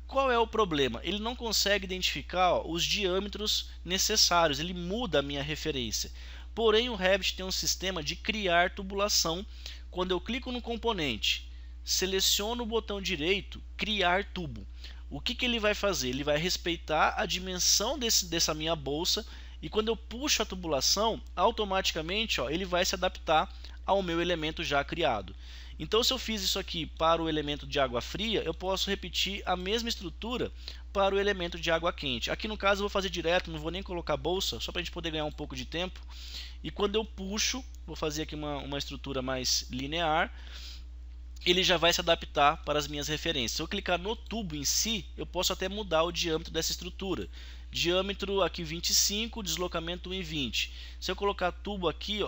Qual é o problema? Ele não consegue identificar os diâmetros necessários, ele muda a minha referência. Porém, o Revit tem um sistema de criar tubulação. Quando eu clico no componente, seleciono o botão direito, criar tubo. O que ele vai fazer? Ele vai respeitar a dimensão dessa minha bolsa e quando eu puxo a tubulação, automaticamente ele vai se adaptar ao meu elemento já criado. Então, se eu fiz isso aqui para o elemento de água fria, eu posso repetir a mesma estrutura para o elemento de água quente. Aqui no caso eu vou fazer direto, não vou nem colocar bolsa, só para a gente poder ganhar um pouco de tempo. E quando eu puxo, vou fazer aqui uma estrutura mais linear, ele já vai se adaptar para as minhas referências. Se eu clicar no tubo em si, eu posso até mudar o diâmetro dessa estrutura. Diâmetro aqui 25, deslocamento 1,20. Se eu colocar tubo aqui,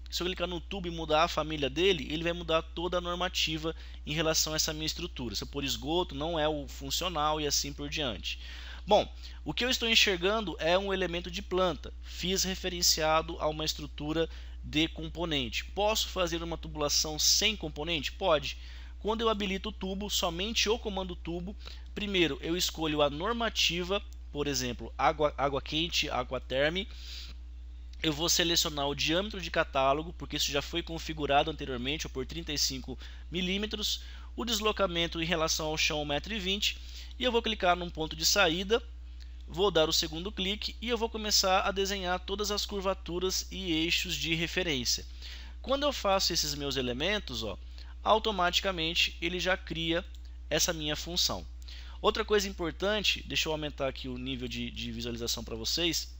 se eu clicar no tubo e mudar a família dele, ele vai mudar toda a normativa em relação a essa minha estrutura. Se eu pôr esgoto, não é o funcional e assim por diante. Bom, o que eu estou enxergando é um elemento de planta. Fiz referenciado a uma estrutura de componente. Posso fazer uma tubulação sem componente? Pode. Quando eu habilito o tubo, somente o comando tubo, primeiro eu escolho a normativa, por exemplo, água quente, água terme. Eu vou selecionar o diâmetro de catálogo, porque isso já foi configurado anteriormente, por 35 milímetros. O deslocamento em relação ao chão 1,20 m. E eu vou clicar num ponto de saída, vou dar o segundo clique e eu vou começar a desenhar todas as curvaturas e eixos de referência. Quando eu faço esses meus elementos, automaticamente ele já cria essa minha função. Outra coisa importante, deixa eu aumentar aqui o nível de visualização para vocês,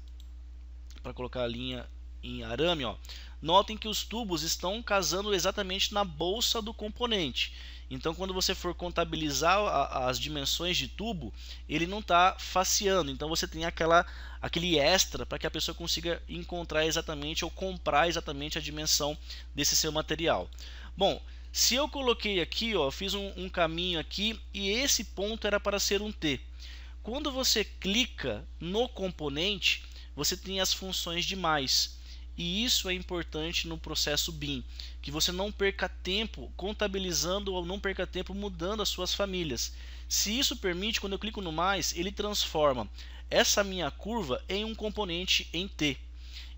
para colocar a linha em arame. Notem que os tubos estão casando exatamente na bolsa do componente. Então, quando você for contabilizar as dimensões de tubo, ele não está faceando. Então, você tem aquele extra para que a pessoa consiga encontrar exatamente ou comprar exatamente a dimensão desse seu material. Bom, se eu coloquei aqui, eu fiz um caminho aqui e esse ponto era para ser um T. Quando você clica no componente, você tem as funções de mais. E isso é importante no processo BIM, que você não perca tempo contabilizando ou não perca tempo mudando as suas famílias. Se isso permite, quando eu clico no mais, ele transforma essa minha curva em um componente em T.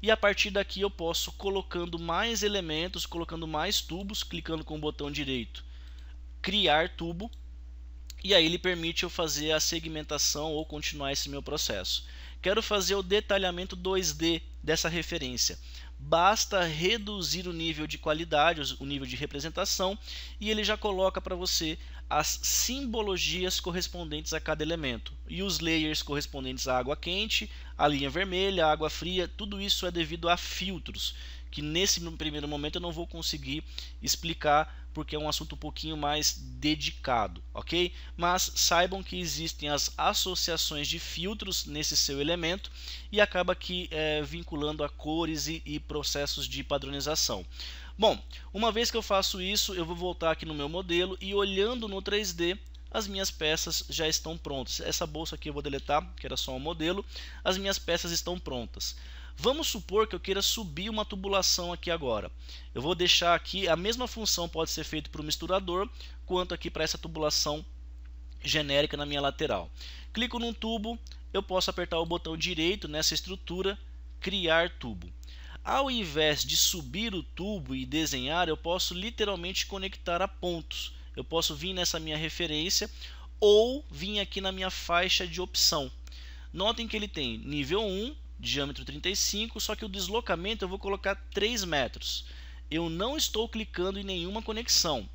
E a partir daqui eu posso colocando mais elementos, colocando mais tubos, clicando com o botão direito, criar tubo. E aí ele permite eu fazer a segmentação ou continuar esse meu processo. Quero fazer o detalhamento 2D dessa referência. Basta reduzir o nível de qualidade, o nível de representação, e ele já coloca para você as simbologias correspondentes a cada elemento. E os layers correspondentes à água quente, a linha vermelha, a água fria, tudo isso é devido a filtros, que nesse primeiro momento eu não vou conseguir explicar, porque é um assunto um pouquinho mais dedicado, ok? Mas saibam que existem as associações de filtros nesse seu elemento e acaba aqui vinculando a cores e processos de padronização. Bom, uma vez que eu faço isso, eu vou voltar aqui no meu modelo e olhando no 3D, as minhas peças já estão prontas. Essa bolsa aqui eu vou deletar, que era só um modelo. As minhas peças estão prontas. Vamos supor que eu queira subir uma tubulação aqui agora. Eu vou deixar aqui, a mesma função pode ser feita para o misturador, quanto aqui para essa tubulação genérica na minha lateral. Clico num tubo, eu posso apertar o botão direito nessa estrutura, criar tubo. Ao invés de subir o tubo e desenhar, eu posso literalmente conectar a pontos. Eu posso vir nessa minha referência ou vir aqui na minha faixa de opção. Notem que ele tem nível 1, diâmetro 35, só que o deslocamento eu vou colocar 3 metros. Eu não estou clicando em nenhuma conexão.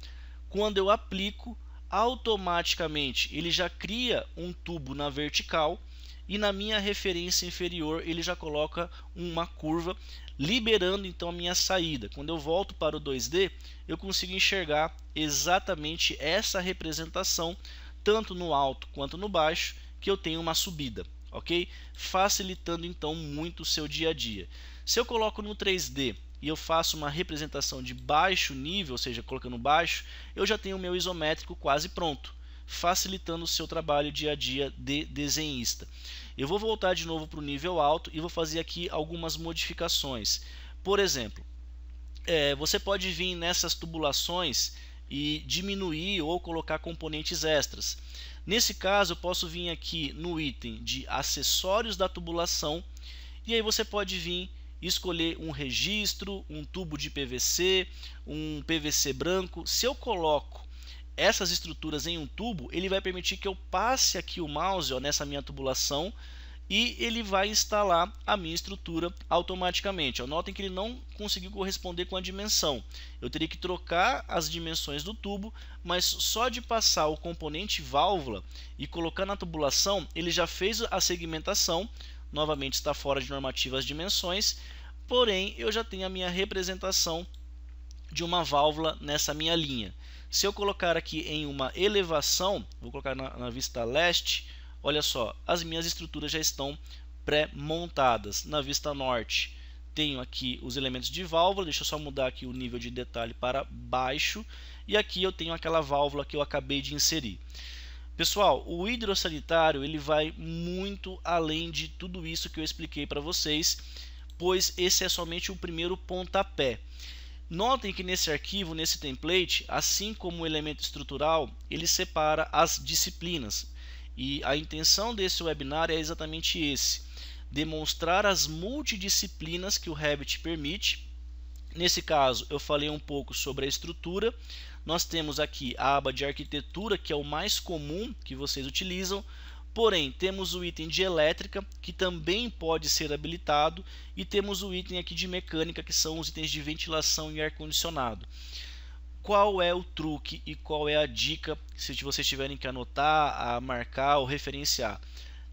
Quando eu aplico, automaticamente ele já cria um tubo na vertical e na minha referência inferior ele já coloca uma curva, liberando então a minha saída. Quando eu volto para o 2D, eu consigo enxergar exatamente essa representação, tanto no alto quanto no baixo, que eu tenho uma subida. Ok? Facilitando então muito o seu dia a dia. Se eu coloco no 3D e eu faço uma representação de baixo nível, ou seja, colocando baixo, eu já tenho o meu isométrico quase pronto, facilitando o seu trabalho dia a dia de desenhista. Eu vou voltar de novo para o nível alto e vou fazer aqui algumas modificações. Por exemplo, você pode vir nessas tubulações e diminuir ou colocar componentes extras. Nesse caso, eu posso vir aqui no item de acessórios da tubulação e aí você pode vir escolher um registro, um tubo de PVC, um PVC branco. Se eu coloco essas estruturas em um tubo, ele vai permitir que eu passe aqui o mouse nessa minha tubulação e ele vai instalar a minha estrutura automaticamente. Notem que ele não conseguiu corresponder com a dimensão. Eu teria que trocar as dimensões do tubo, mas só de passar o componente válvula e colocar na tubulação, ele já fez a segmentação. Novamente está fora de normativa as dimensões, porém eu já tenho a minha representação de uma válvula nessa minha linha. Se eu colocar aqui em uma elevação, vou colocar na vista leste, olha só, as minhas estruturas já estão pré-montadas. Na vista norte, tenho aqui os elementos de válvula, deixa eu só mudar aqui o nível de detalhe para baixo, e aqui eu tenho aquela válvula que eu acabei de inserir. Pessoal, o hidrossanitário ele vai muito além de tudo isso que eu expliquei para vocês, pois esse é somente o primeiro pontapé. Notem que nesse arquivo, nesse template, assim como o elemento estrutural, ele separa as disciplinas. E a intenção desse webinar é exatamente esse: demonstrar as multidisciplinas que o Revit permite. Nesse caso, eu falei um pouco sobre a estrutura. Nós temos aqui a aba de arquitetura, que é o mais comum que vocês utilizam. Porém, temos o item de elétrica, que também pode ser habilitado, e temos o item aqui de mecânica, que são os itens de ventilação e ar-condicionado. Qual é o truque e qual é a dica, se vocês tiverem que anotar, marcar ou referenciar?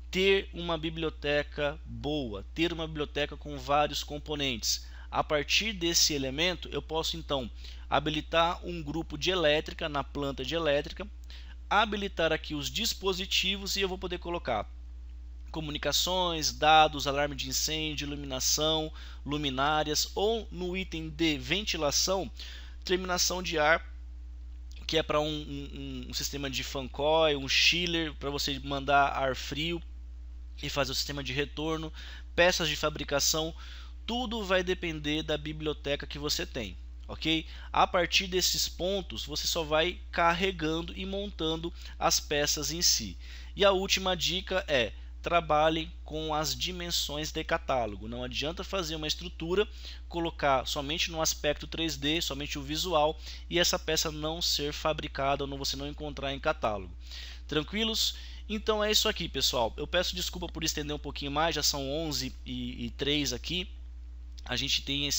Ter uma biblioteca boa, ter uma biblioteca com vários componentes. A partir desse elemento, eu posso então habilitar um grupo de elétrica na planta de elétrica, habilitar aqui os dispositivos e eu vou poder colocar comunicações, dados, alarme de incêndio, iluminação, luminárias, ou no item de ventilação, terminação de ar, que é para um sistema de fan coil, um chiller, para você mandar ar frio e fazer o sistema de retorno, peças de fabricação. Tudo vai depender da biblioteca que você tem, ok? A partir desses pontos, você só vai carregando e montando as peças em si. E a última dica é: trabalhe com as dimensões de catálogo. Não adianta fazer uma estrutura, colocar somente no aspecto 3D, somente o visual, e essa peça não ser fabricada ou você não encontrar em catálogo. Tranquilos? Então é isso aqui, pessoal. Eu peço desculpa por estender um pouquinho mais, já são 11h03 aqui. A gente tem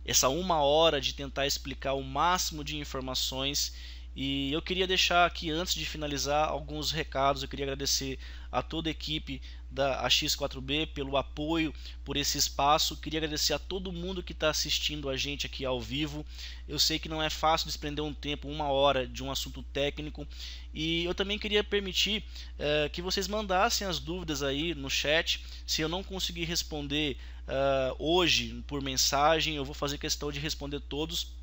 essa 1 hora de tentar explicar o máximo de informações, e eu queria deixar aqui, antes de finalizar, alguns recados. Eu queria agradecer a toda a equipe da AX4B pelo apoio, por esse espaço. Queria agradecer a todo mundo que está assistindo a gente aqui ao vivo. Eu sei que não é fácil desprender um tempo, 1 hora, de um assunto técnico, e eu também queria permitir que vocês mandassem as dúvidas aí no chat. Se eu não conseguir responder hoje por mensagem, eu vou fazer questão de responder todos,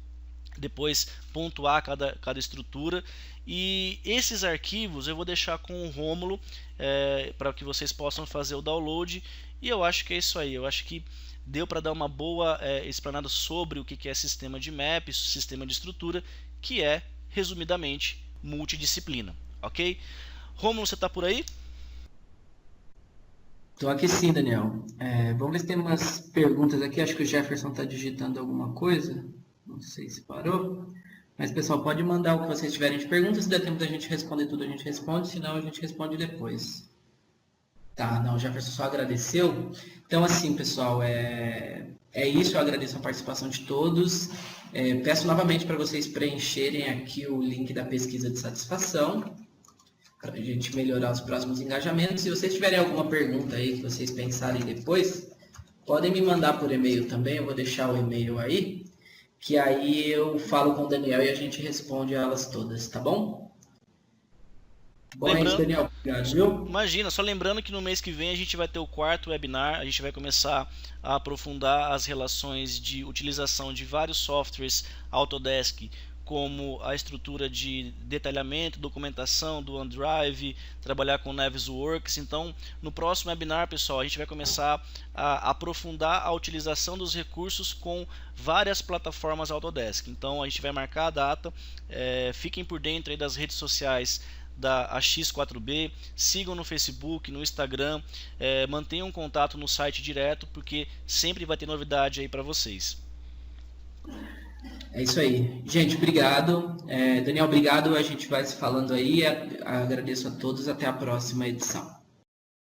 depois pontuar cada estrutura. E esses arquivos eu vou deixar com o Rômulo para que vocês possam fazer o download. E eu acho que é isso aí. Eu acho que deu para dar uma boa explanada sobre o que é sistema de map, sistema de estrutura, que é, resumidamente, multidisciplina. Ok? Rômulo, você está por aí? Estou aqui sim, Daniel. Vamos ver se tem umas perguntas aqui. Acho que o Jefferson está digitando alguma coisa. Não sei se parou. Mas, pessoal, pode mandar o que vocês tiverem de perguntas. Se der tempo da gente responder tudo, a gente responde. Se não, a gente responde depois. Tá, não, o Jefferson só agradeceu. Então, assim, pessoal, é isso. Eu agradeço a participação de todos. Peço novamente para vocês preencherem aqui o link da pesquisa de satisfação, para a gente melhorar os próximos engajamentos. Se vocês tiverem alguma pergunta aí que vocês pensarem depois, podem me mandar por e-mail também. Eu vou deixar o e-mail aí, que aí eu falo com o Daniel e a gente responde elas todas, tá bom? Bom, é isso, Daniel. Obrigado, viu? Imagina, só lembrando que no mês que vem a gente vai ter o 4º webinar. A gente vai começar a aprofundar as relações de utilização de vários softwares Autodesk, como a estrutura de detalhamento, documentação do OneDrive, trabalhar com Navisworks. Então, no próximo webinar, pessoal, a gente vai começar a aprofundar a utilização dos recursos com várias plataformas Autodesk. Então, a gente vai marcar a data. Fiquem por dentro aí das redes sociais da AX4B, sigam no Facebook, no Instagram, mantenham contato no site direto, porque sempre vai ter novidade aí para vocês. É isso aí. Gente, obrigado. Daniel, obrigado. A gente vai se falando aí. Agradeço a todos. Até a próxima edição.